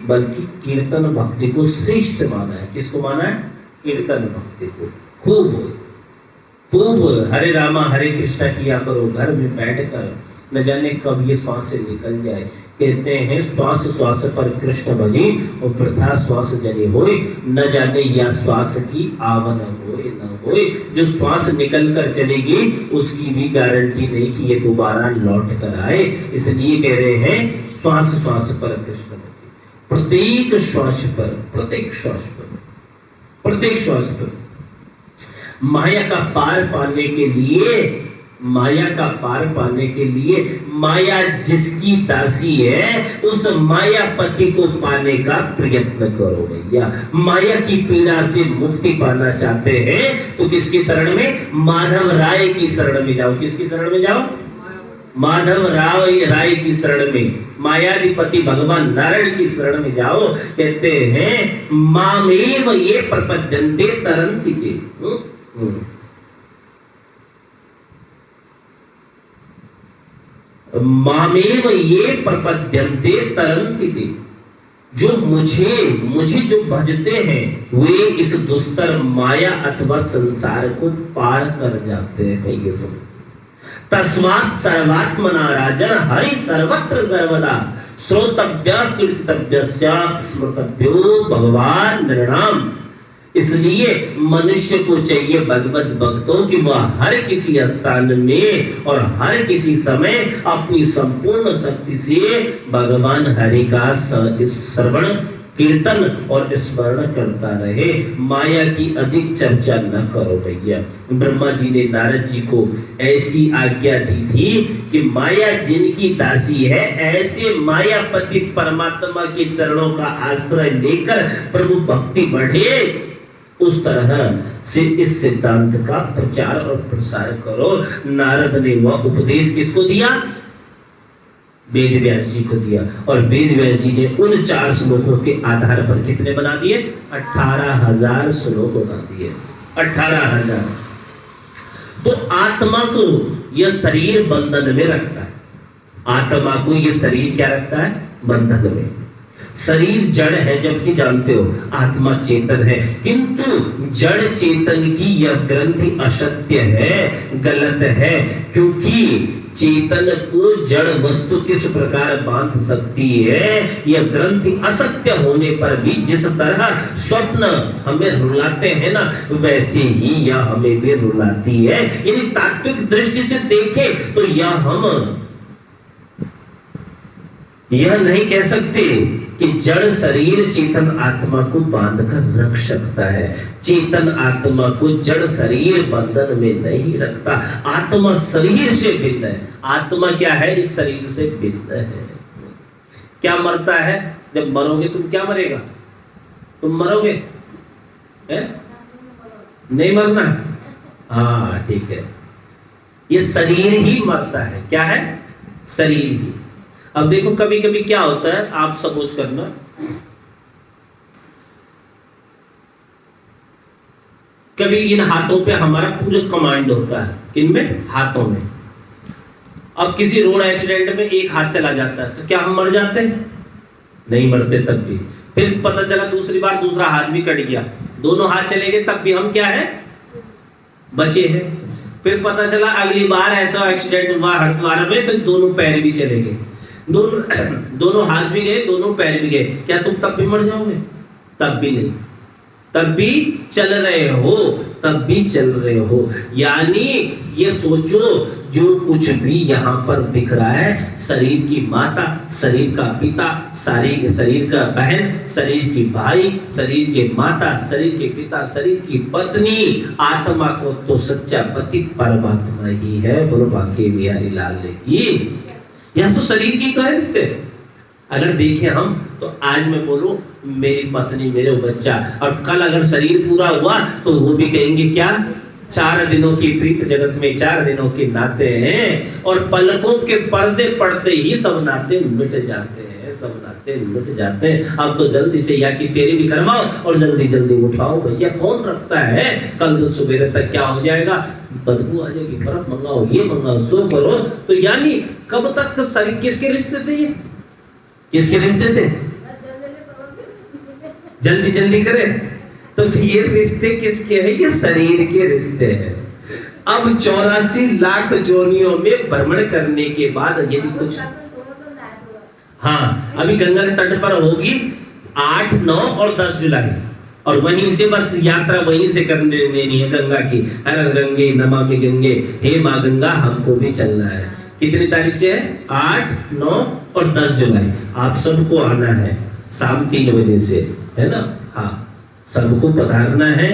बल्कि कीर्तन भक्ति को श्रेष्ठ माना है। किसको माना है? कीर्तन भक्ति को। खूब खूब हरे रामा हरे कृष्णा किया करो घर में बैठकर, न जाने कब ये श्वास से निकल जाए। कहते हैं श्वास श्वास पर कृष्ण भजी और प्रथा श्वास जनी होए, न जाने या श्वास की आवन होए न होए। जो श्वास निकल कर चलेगी उसकी भी गारंटी नहीं कि ये दोबारा लौट कर आए। इसलिए कह रहे हैं श्वास श्वास पर कृष्ण भजी, प्रत्येक श्वास पर, प्रत्येक श्वास पर, प्रत्येक श्वास पर। माया का पार पाने के लिए, माया का पार पाने के लिए माया जिसकी दासी है उस मायापति को पाने का प्रयत्न करो भैया। माया की पीड़ा से मुक्ति पाना चाहते हैं तो किसकी शरण में? माधव राय की शरण में जाओ। किसकी शरण में जाओ? माधव राय की शरण में, मायाधिपति भगवान नारायण की शरण में जाओ। कहते हैं मामेव ये प्रपद्यन्ते तरन्ति चेत्। मामेव ये प्रपद्यन्ते तरन्ति चेत्। जो मुझे जो भजते हैं वे इस दुस्तर माया अथवा संसार को पार कर जाते हैं। ये सब तस्मात् सर्वात्मना राजन हरि सर्वत्र सर्वदा श्रोतव्य कीर्तितव्य स्मृतव्यो भगवान नृणाम। इसलिए मनुष्य को चाहिए भगवत भक्तों कि वह हर किसी स्थान में और हर किसी समय अपनी संपूर्ण शक्ति से भगवान हरि का श्रवण कीर्तन और स्मरण करता रहे। माया की अधिक चर्चा न करो भैया। ब्रह्मा जी ने नारद जी को ऐसी आज्ञा दी थी कि माया जिनकी दासी है ऐसे मायापति परमात्मा के चरणों का आश्रय लेकर प्रभु भक्ति बढ़े, उस तरह से इस सिद्धांत का प्रचार और प्रसार करो। नारद ने वह उपदेश किसको दिया? वेद व्यास जी को दिया। और वेद व्यास जी ने उन 4 श्लोकों के आधार पर कितने बना दिए? 18,000 श्लोक बना दिए। 18,000। तो आत्मा को यह शरीर बंधन में रखता है। आत्मा को यह शरीर क्या रखता है? बंधन में। शरीर जड़ है जबकि जानते हो आत्मा चेतन है, किंतु जड़ चेतन की यह ग्रंथि असत्य है, गलत है। क्योंकि चेतन को जड़ वस्तु किस प्रकार बांध सकती है, यह ग्रंथि असत्य होने पर भी जिस तरह स्वप्न हमें रुलाते हैं ना, वैसे ही यह हमें भी रुलाती है। यानी तात्विक दृष्टि से देखें तो यह नहीं कह सकते कि जड़ शरीर चेतन आत्मा को बांध कर रख सकता है। चेतन आत्मा को जड़ शरीर बंधन में नहीं रखता। आत्मा शरीर से भिन्न है। आत्मा क्या है? इस शरीर से भिन्न है। क्या मरता है? जब मरोगे तुम क्या मरेगा? तुम मरोगे है? नहीं मरना? हाँ ठीक है, ये शरीर ही मरता है। क्या है? शरीर ही। अब देखो कभी कभी क्या होता है, आप सपोज करना कभी इन हाथों पे हमारा पूरा कमांड होता है। किनमें? हाथों में। अब किसी रोड एक्सीडेंट में एक हाथ चला जाता है तो क्या हम मर जाते हैं? नहीं मरते तब भी। फिर पता चला दूसरी बार दूसरा हाथ भी कट गया, दोनों हाथ चले गए, तब भी हम क्या है? बचे हैं। फिर पता चला अगली बार ऐसा एक्सीडेंट हुआ हरिद्वार में तो दोनों पैर भी चले गए, दोनों हाथ भी गए, दोनों पैर भी गए। क्या तुम तब भी मर जाओगे? तब भी नहीं, तब भी चल रहे हो, तब भी चल रहे हो। यानी ये सोचो जो कुछ भी यहाँ पर दिख रहा है, शरीर की माता, शरीर का पिता, शरीर का बहन, शरीर की भाई, शरीर के माता, शरीर के पिता, शरीर की पत्नी, आत्मा को तो सच्चा पति परमात्मा ही है। बोलो बांके बिहारी लाल की। यह तो शरीर की तो है। इसके अगर देखें हम तो आज मैं बोलूं मेरी पत्नी, मेरे बच्चा, और कल अगर शरीर पूरा हुआ तो वो भी कहेंगे क्या? 4 दिनों की प्रीत जगत में 4 दिनों के नाते हैं, और पलकों के पर्दे पड़ते ही सब नाते मिट जाते हैं, सब नाते मिट जाते हैं। अब तो जल्दी से या कि तेरी भी करवाओ और जल्दी जल्दी उठाओ भैया, कौन रखता है कल तो सवेरे तक क्या हो जाएगा, बदबू आ जाएगी, बर्फ मंगाओ, ये मंगाओ, सो करो। तो यानी कब तक शरीर, किसके रिश्ते थे ये, किसके रिश्ते थे, जल्दी जल्दी करे। तो ये रिश्ते किसके हैं, ये शरीर के रिश्ते हैं। अब 84 लाख जोनियों में भ्रमण करने के बाद यदि कुछ, हाँ अभी गंगा के तट पर होगी 8, 9 और 10 जुलाई, और वहीं से बस यात्रा वहीं से करने लेनी है गंगा की। हर गंगे नमामि गंगे, हे माँ गंगा हमको भी चलना है। कितनी तारीख से है, 8, 9 और 10 जुलाई। आप सबको आना है शाम 3 बजे से, है ना, हाँ सबको पधारना है।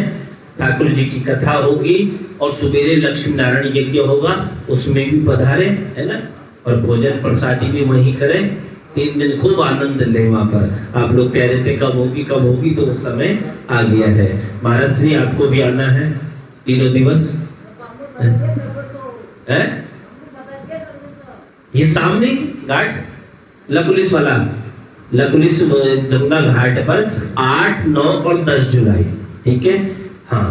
ठाकुर जी की कथा होगी और सुबेरे लक्ष्मी नारायण यज्ञ होगा, उसमें भी पधारे, है ना, और भोजन प्रसादी भी वहीं करें। 3 दिन खूब आनंद लें वहां पर। आप लोग कह रहे थे कब होगी, तो उस समय आ गया है। महाराज श्री आपको भी आना है 3 दिवस है? ये सामने घाट लकुलिस वाला, लकुलिस गंगा घाट पर 8, 9 और 10 जुलाई, ठीक है। हाँ,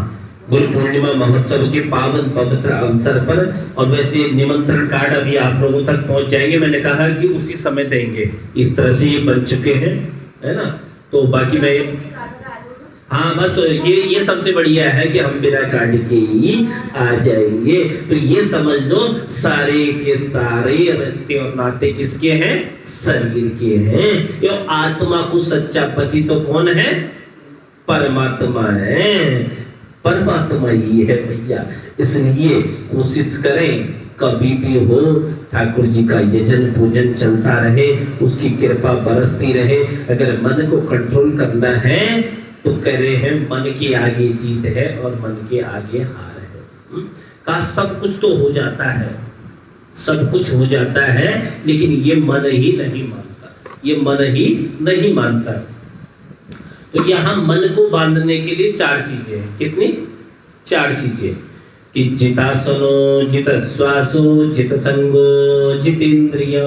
गुरु पूर्णिमा महोत्सव के पावन पवित्र अवसर पर, और वैसे निमंत्रण कार्ड अभी आप लोगों तक पहुंच जाएंगे, मैंने कहा कि उसी समय देंगे, इस तरह से ये बन चुके हैं, है ना। तो बाकी मैं, हाँ बस ये सबसे बढ़िया है कि हम बिना कार्ड के ही आ जाएंगे। तो ये समझ लो सारे के सारे रिश्ते और नाते किसके हैं, शरीर के हैं। ये आत्मा को सच्चा पति तो कौन है, परमात्मा है, परमात्मा ही है भैया। इसलिए कोशिश करें कभी भी हो ठाकुर जी का यजन पूजन चलता रहे, उसकी कृपा बरसती रहे। अगर मन को कंट्रोल करना है तो कह रहे हैं मन के आगे जीत है और मन के आगे हार है। का सब कुछ तो हो जाता है, सब कुछ हो जाता है, लेकिन ये मन ही नहीं मानता, ये मन ही नहीं मानता। तो यहाँ मन को बांधने के लिए 4 चीजें हैं। कितनी? 4 चीजें कि जितासनो, जित श्वासो, जित संगो, जितेंद्रिय।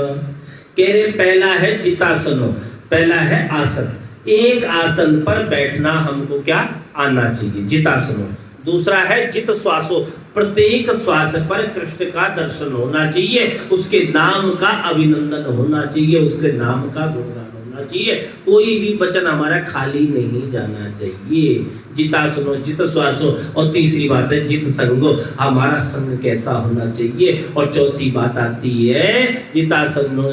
कह रहे पहला है जितासनो, पहला है आसन। एक आसन पर बैठना हमको क्या आना चाहिए, जितासनो। दूसरा है जित श्वासो, प्रत्येक श्वास पर कृष्ण का दर्शन होना चाहिए, उसके नाम का अभिनंदन होना चाहिए, उसके नाम का गुणगान होना चाहिए। कोई भी वचन हमारा खाली नहीं जाना चाहिए। जितासनो, जित श्वासो। और तीसरी बात है जित संगो, हमारा संग कैसा होना चाहिए। और चौथी बात आती है जितासनो,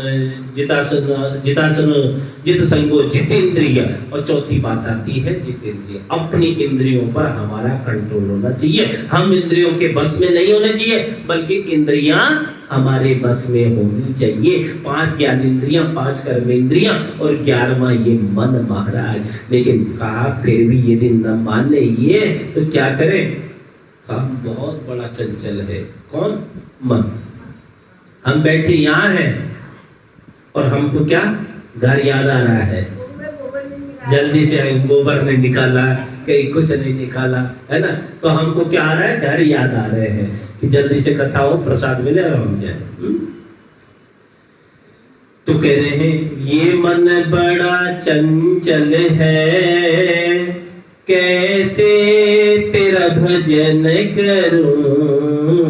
जितासनो, जितासनो, जित संगो, जितेंद्रिय। और चौथी बात आती है जितेंद्रिय। अपनी इंद्रियों पर हमारा कंट्रोल होना चाहिए। हम इंद्रियों के बस में नहीं होने चाहिए, बल्कि इंद्रियां हमारे बस में होनी चाहिए। 5 ज्ञानेंद्रियां, 5 कर्मेंद्रियां और 11वां ये मन महाराज। लेकिन कहा फिर भी यदि न मान ये तो क्या करें, हम बहुत बड़ा चंचल है। कौन? मन। हम बैठे यहाँ हैं और हमको क्या घर याद आ रहा है, जल्दी से गोबर नहीं निकाला, कहीं कुछ नहीं निकाला, है ना। तो हमको क्या आ रहा है, घर याद आ रहे हैं कि जल्दी से कथा हो, प्रसाद मिले और हम जाए। तो कह रहे हैं ये मन बड़ा चंचल है, कैसे तेरा भजन करूं।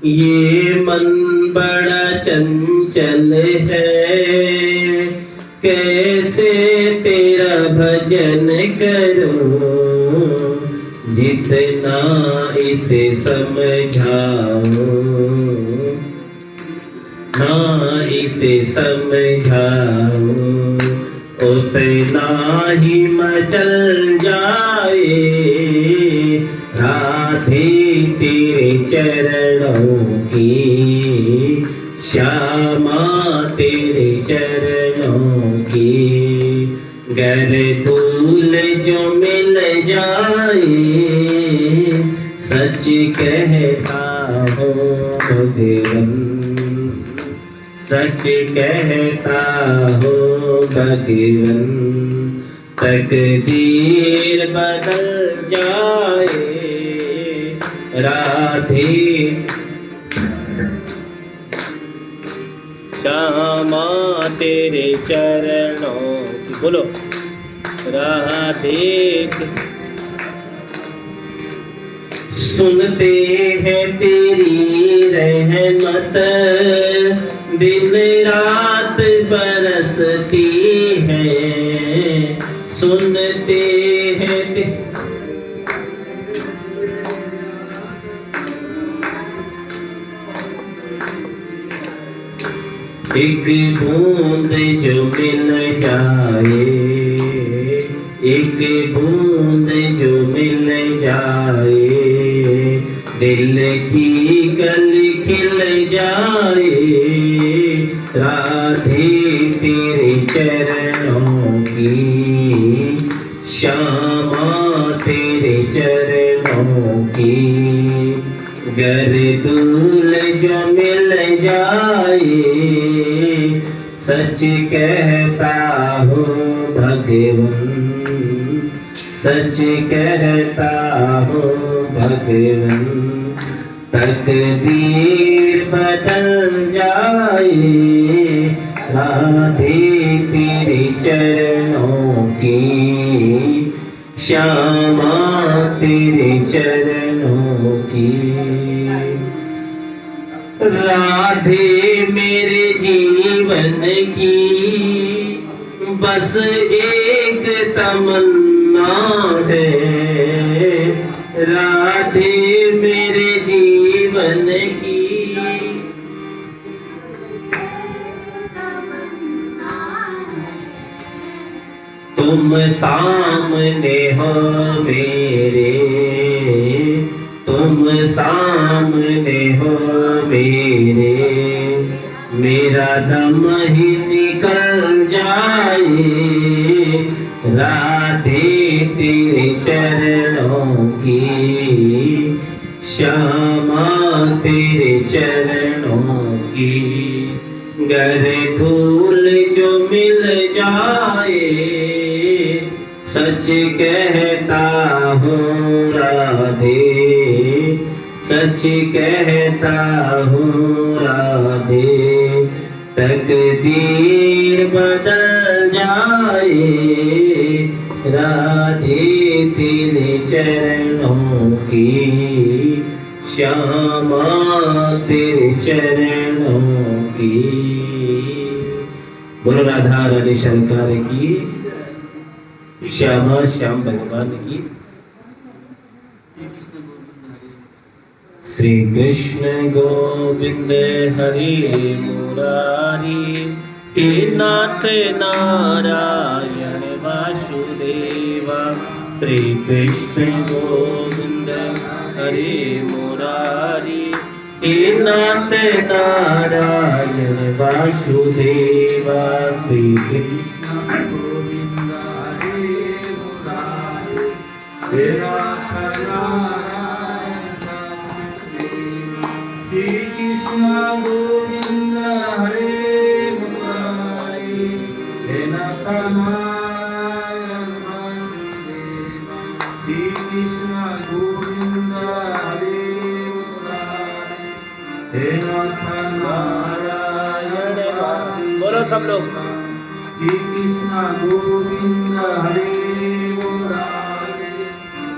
ये मन बड़ा चंचल है, कैसे तेरा भजन करूं। जितना इसे समझाऊं, ना इसे समझाऊं, उतना ही मचल जाए। राधे तेरे चरणों की, श्यामा तेरे चरणों की। गर धूल जो मिल जाए, सच कहता हूँ भगवन, सच कहता हो भगवन। तकदीर बदल जाए, राधे श्यामा तेरे चरणों की, बोलो राधे। सुनते हैं तेरी रहमत, दिन रात बरसती है, सुनते हैं एक बूंद जो मिल जाए, एक बूंद जो मिल जाए, दिल की कली खिल जाए, राधे तेरे चरणों की, श्यामा तेरे चरणों की, गर दूल जो मिल जाए, सच कहता हूँ भगवन, सच कहता हूँ भगवन, तकदीर बदल जाए, राधे तेरे चरणों की, श्यामा तेरे चरणों की, राधे मेरे जीवन की बस एक तमन्ना है, राधे मेरे जीवन की तुम सामने हो मेरे, तुम सामने हो मेरे, मेरा दम ही निकल जाए, राधे तेरे चरणों की, श्यामा तेरे चरणों की, गर धूल जो मिल जाए, सच कहता हूँ राधे, सच कहता हूँ राधे, तकदीर बदल जाए, राधे तेरे चरणों की, श्यामा तेरे चरणों की। बोलो राधा रानी सरकार की, श्यामा श्याम भगवान की। श्री कृष्ण गोविंद हरि मुरारी, हे नाथ नारायण वासुदेवा। श्री कृष्ण गोविंद हरि मुरारी, हे नाथ नारायण वासुदेवा। श्री कृष्ण गोविंद हरि मुरारी, हे नाथ नारायण वासुदेवा। श्री कृष्ण गोविंद हरि मुरारी, हे नाथ नारायण वासुदेवा। श्री कृष्ण गोविंद हरि मुरारी, हे नाथ नारायण वासुदेवा। बोलो सब लोग। श्री कृष्ण गोविंद हरि मुरारी,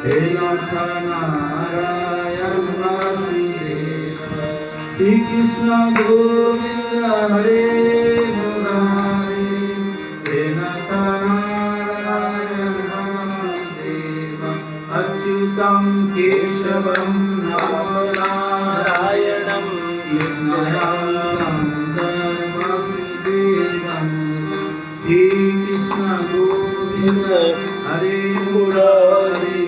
हे नाथ नारायण वासुदेवा। श्री कृष्ण गोविंद हरि मुरारी, हे नाथ नारायण वासुदेवा। अच्युतं केशवं नाम नारायणं कृष्णं वासुदेवं। श्री कृष्ण गोविंद हरि मुरारी,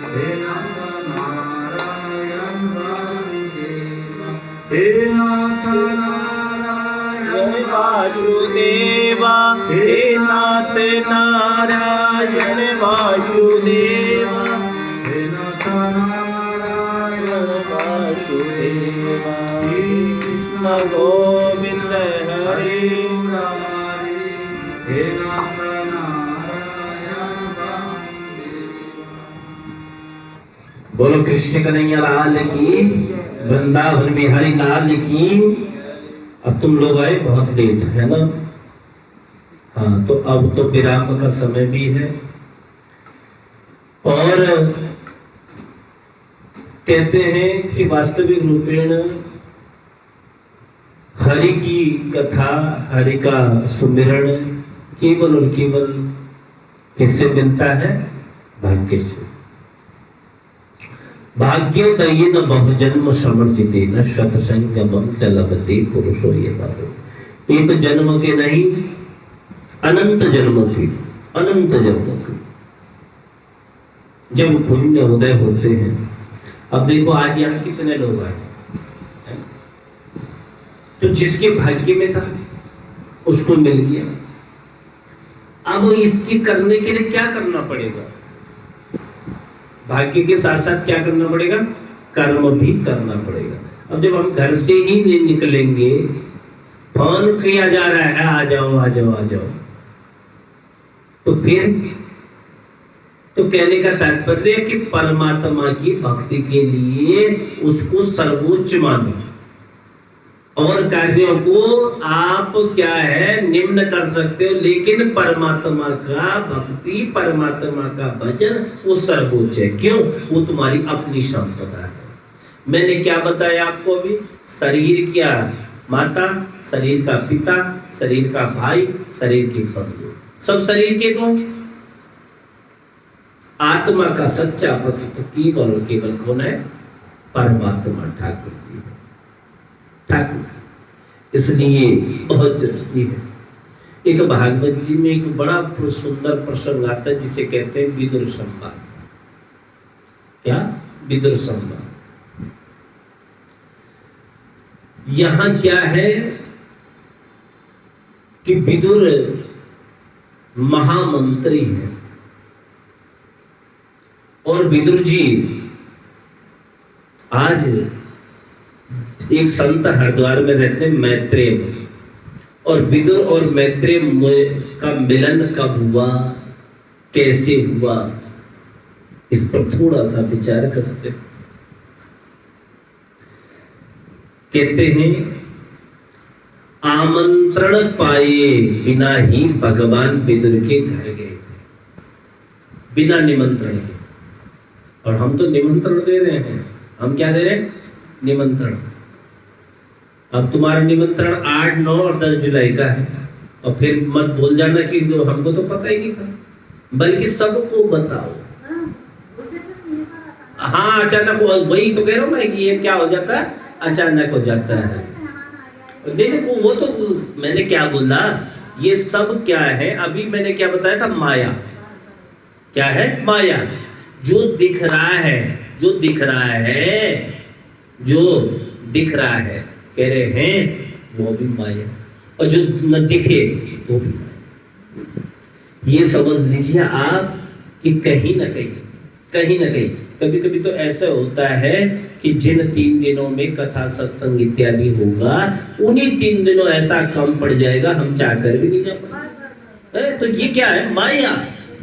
हे नाथ नारायण वासुदेवा। हे नाथ नारायण वासुदेवा, हे नाथ नारायण वासुदेवा। हे नाथ नारायण वासुदेवा। श्री कृष्ण गोविंद हरि मुरारी, हे नाथ नारायण वासुदेवा। बोलो कृष्ण कन्हैया लाल की, वृंदावन बिहारी लाल की। अब तुम लोग आए बहुत लेट है ना। हाँ, तो अब तो विराम का समय भी है। और कहते हैं कि वास्तविक रूपेण हरि की कथा, हरि का सुमिरण केवल और केवल किससे मिलता है? भाग्य से। भाग्योदयेन बहुजन्म समर्जितेन शतसंगमं च लभते पुरुषो यथा। एक जन्म के नहीं, अनंत जन्म की, अनंत जन्म की जब पुण्य उदय होते हैं। अब देखो आज यहाँ कितने लोग आए, तो जिसके भाग्य में था उसको मिल गया। अब इसकी करने के लिए क्या करना पड़ेगा? भाग्य के साथ साथ क्या करना पड़ेगा? कर्म भी करना पड़ेगा। अब जब हम घर से ही नहीं निकलेंगे, फोन किया जा रहा है आ जाओ आ जाओ आ जाओ, तो फिर तो कहने का तात्पर्य है कि परमात्मा की भक्ति के लिए उसको सर्वोच्च मानो, और कार्यों को आप क्या है निम्न कर सकते हो, लेकिन परमात्मा का भक्ति, परमात्मा का भजन वो सर्वोच्च है। क्यों? वो तुम्हारी अपनी संपदा है। मैंने क्या बताया आपको अभी? शरीर क्या माता, शरीर का पिता, शरीर का भाई, शरीर के बंधु, सब शरीर के तो आत्मा का सच्चा पति तो केवल और केवल कौन है? परमात्मा ठाकुर जी, ठाकुर। इसलिए बहुत जरूरी है। एक भागवत जी में एक बड़ा सुंदर प्रसंग आता है जिसे कहते हैं विदुर संवाद। क्या? विदुर संवाद। यहां क्या है कि विदुर महामंत्री है, और विदुर जी आज एक संत हरिद्वार में रहते हैं मैत्रेय, और विदुर और मैत्रेय का मिलन कब हुआ, कैसे हुआ, इस पर थोड़ा सा विचार करते हैं। कहते हैं आमंत्रण पाए बिना ही भगवान विदुर के घर गए, बिना निमंत्रण के। और हम तो निमंत्रण दे रहे हैं। हम क्या दे रहे हैं? निमंत्रण। अब तुम्हारा निमंत्रण 8, 9 और 10 जुलाई का है, और फिर मत भूल जाना कि हमको तो पता ही नहीं था, बल्कि सबको बताओ। हाँ, अचानक वही तो कह रहा हूं मैं कि ये क्या हो जाता है, अचानक हो जाता है। देखो वो तो मैंने क्या बोला, ये सब क्या है? अभी मैंने क्या बताया था? माया। क्या है? माया। जो दिख रहा है, जो दिख रहा है, जो दिख रहा है, कह रहे हैं वो भी माया, और जो न दिखे वो भी माया। ये समझ लीजिए आप कि कहीं ना कहीं कभी कभी तो ऐसा होता है कि जिन 3 दिनों में कथा सत्संग इत्यादि होगा, उन्हीं 3 दिनों ऐसा कम पड़ जाएगा हम चाहकर भी नहीं जा पाएंगे। तो ये क्या है? माया।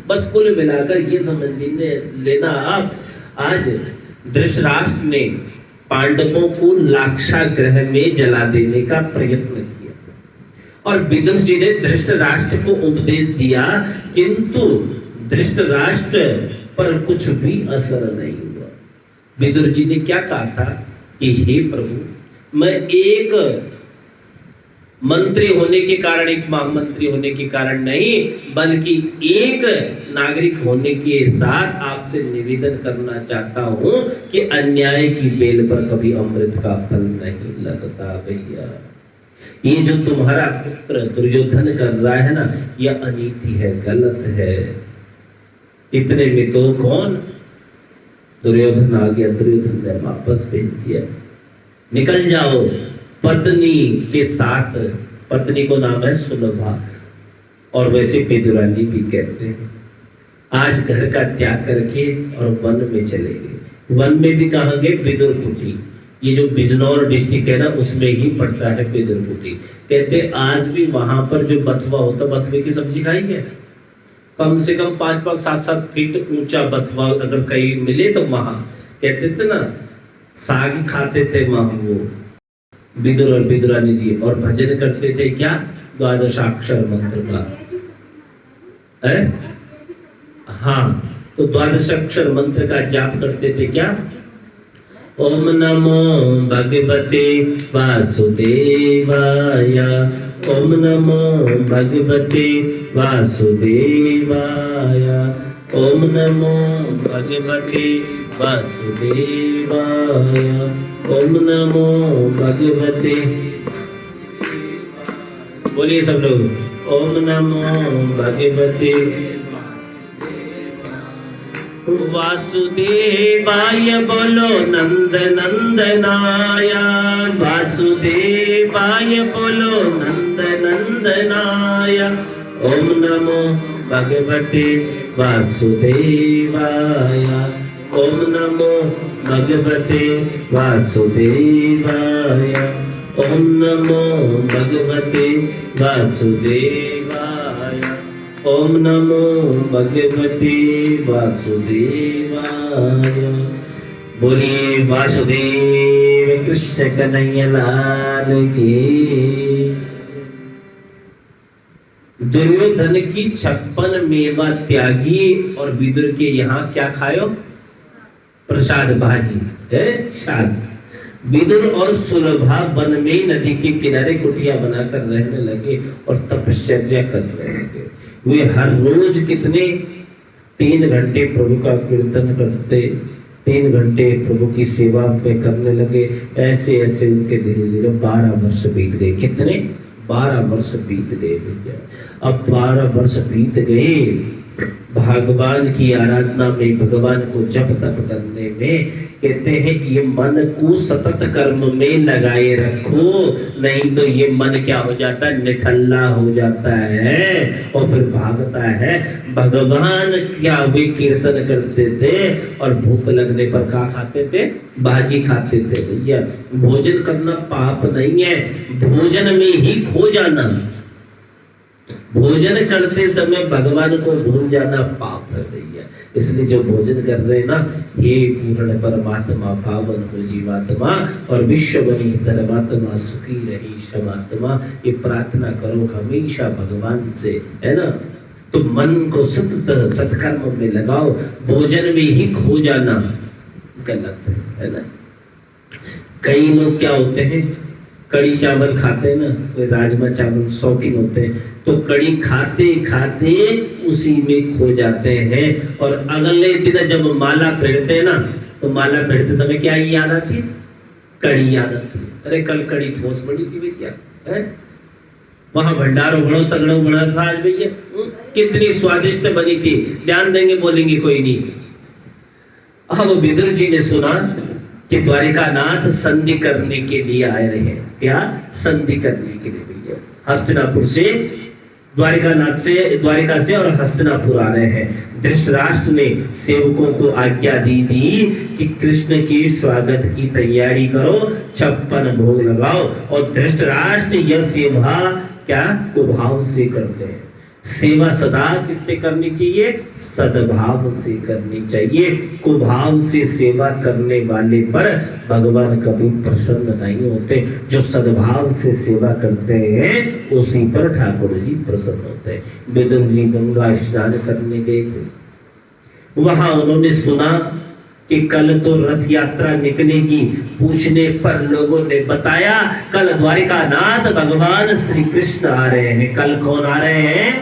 बस कुल मिलाकर ये समझ लेना आप, आज धृतराष्ट्र ने पांडवों को लाक्षागृह में जला देने का प्रयत्न किया, और विदुर जी ने धृतराष्ट्र को उपदेश दिया, किंतु धृतराष्ट्र पर कुछ भी असर नहीं हुआ। विदुर जी ने क्या कहा था कि हे प्रभु, मैं एक मंत्री होने के कारण, एक महामंत्री होने के कारण नहीं, बल्कि एक नागरिक होने के साथ आपसे निवेदन करना चाहता हूं कि अन्याय की बेल पर कभी अमृत का फल नहीं लगता भैया। ये जो तुम्हारा पुत्र दुर्योधन कर रहा है ना, यह अनीति है, गलत है। इतने में तो कौन? दुर्योधन आ गया। दुर्योधन ने वापस भेज दिया, निकल जाओ पत्नी के साथ। पत्नी को नाम है सुलभा, और वैसे विदुरानी भी कहते हैं। आज घर का त्याग करके और वन में चले गए। वन में भी कहाँ गए? विदुर कुटी। ये जो बिजनौर डिस्ट्रिक्ट है ना, उसमें ही पड़ता है विदुर कुटी। कहते आज भी वहां पर जो बथुआ होता, बथुए की सब्जी खाई है, कम से कम 5-5, 7-7 फीट ऊंचा बथुआ अगर कहीं मिले तो वहां कहते थे ना, साग खाते थे वहां वो विदुर और विदुरानी जी, और भजन करते थे क्या, द्वादशाक्षर मंत्र का है। हाँ, तो द्वादशाक्षर मंत्र का जाप करते थे क्या, ओम नमो भगवते वासुदेवाय, ओम नमो भगवते वासुदेवाय, ओम नमो भगवते वासुदेवाय, ओम नमो भगवते, बोलिए सब लोग, ओम नमो भगवते वासुदेवाय, बोलो नंद नंदनाय, वासुदेवाय बोलो नंद नंदनाय, ओम नमो भगवते वासुदेवाय, ओम नमो भगवते वासुदेवाय, ओम नमो भगवते वासुदेवाय, ओम नमो भगवते वासुदेवाय। बोलिए वासुदेव कृष्ण कन्हैया लाल की। दुर्योधन की 56 मेवा त्यागी और विदुर के यहाँ क्या खायो, प्रसाद भाजी है शाद। विदुर और सुलभा वन में नदी के किनारे कुटिया बनाकर रहने लगे और तपश्चर्या करने लगे। वे हर रोज कितने 3 घंटे प्रभु का कीर्तन करते, 3 घंटे प्रभु की सेवा में करने लगे। ऐसे ऐसे उनके धीरे धीरे 12 वर्ष बीत गए। कितने 12 वर्ष बीत गए भैया। अब 12 वर्ष बीत गए, भगवान की आराधना में, भगवान को जप तप करने में। कहते हैं ये मन को सतत कर्म में लगाए रखो, नहीं तो ये मन क्या हो जाता है, निठल्ला हो जाता है और फिर भागता है। भगवान क्या वे कीर्तन करते थे और भूख लगने पर क्या खाते थे, भाजी खाते थे भैया। भोजन करना पाप नहीं है, भोजन में ही खो जाना, भोजन करते समय भगवान को भूल जाना पाप है भैया। इसलिए जो भोजन कर रहे हैं ना, हे पूर्ण परमात्मा पावन हो जीवात्मा और विश्व बनी धर्मात्मा सुखी रही क्षमात्मा, ये प्रार्थना करो हमेशा भगवान से, है ना। तो मन को सत्कर्म में लगाओ, भोजन में ही खो जाना गलत है ना। कई लोग क्या होते हैं, कड़ी चावल खाते हैं ना, कोई राजमा चावल शौकीन होते हैं, तो कड़ी खाते खाते उसी में खो जाते हैं। और अगले दिन जब माला फेरते हैं ना, तो माला फेरते समय क्या याद आती है, कड़ी याद आती है। अरे कल कड़ी ठोस बड़ी थी भैया, वहां भंडार उगड़ो तगड़ो बना था आज भैया, कितनी स्वादिष्ट बनी थी, ध्यान देंगे बोलेंगे कोई नहीं। अब विदुर जी ने सुना कि द्वारिकानाथ संधि करने के लिए आए रहे हैं। क्या संधि करने के लिए भैया, हस्तिनापुर से द्वारिका से और हस्तिनापुर आ रहे हैं। धृतराष्ट्र ने सेवकों को आज्ञा दी थी कि कृष्ण के स्वागत की तैयारी करो, 56 भोग लगाओ। और धृतराष्ट्र यह सेवा क्या कुभाव से करते हैं। सेवा सदा किससे करनी चाहिए, सद्भाव से करनी चाहिए। कुभाव से सेवा करने वाले पर भगवान कभी प्रसन्न नहीं होते। जो सद्भाव से सेवा करते हैं उसी पर ठाकुर जी प्रसन्न होते हैं। विदुर जी गंगा स्नान करने गए थे, वहां उन्होंने सुना कि कल तो रथ यात्रा निकलेगी। पूछने पर लोगों ने बताया कल द्वारिकानाथ भगवान श्री कृष्ण आ रहे हैं। कल कौन आ रहे हैं,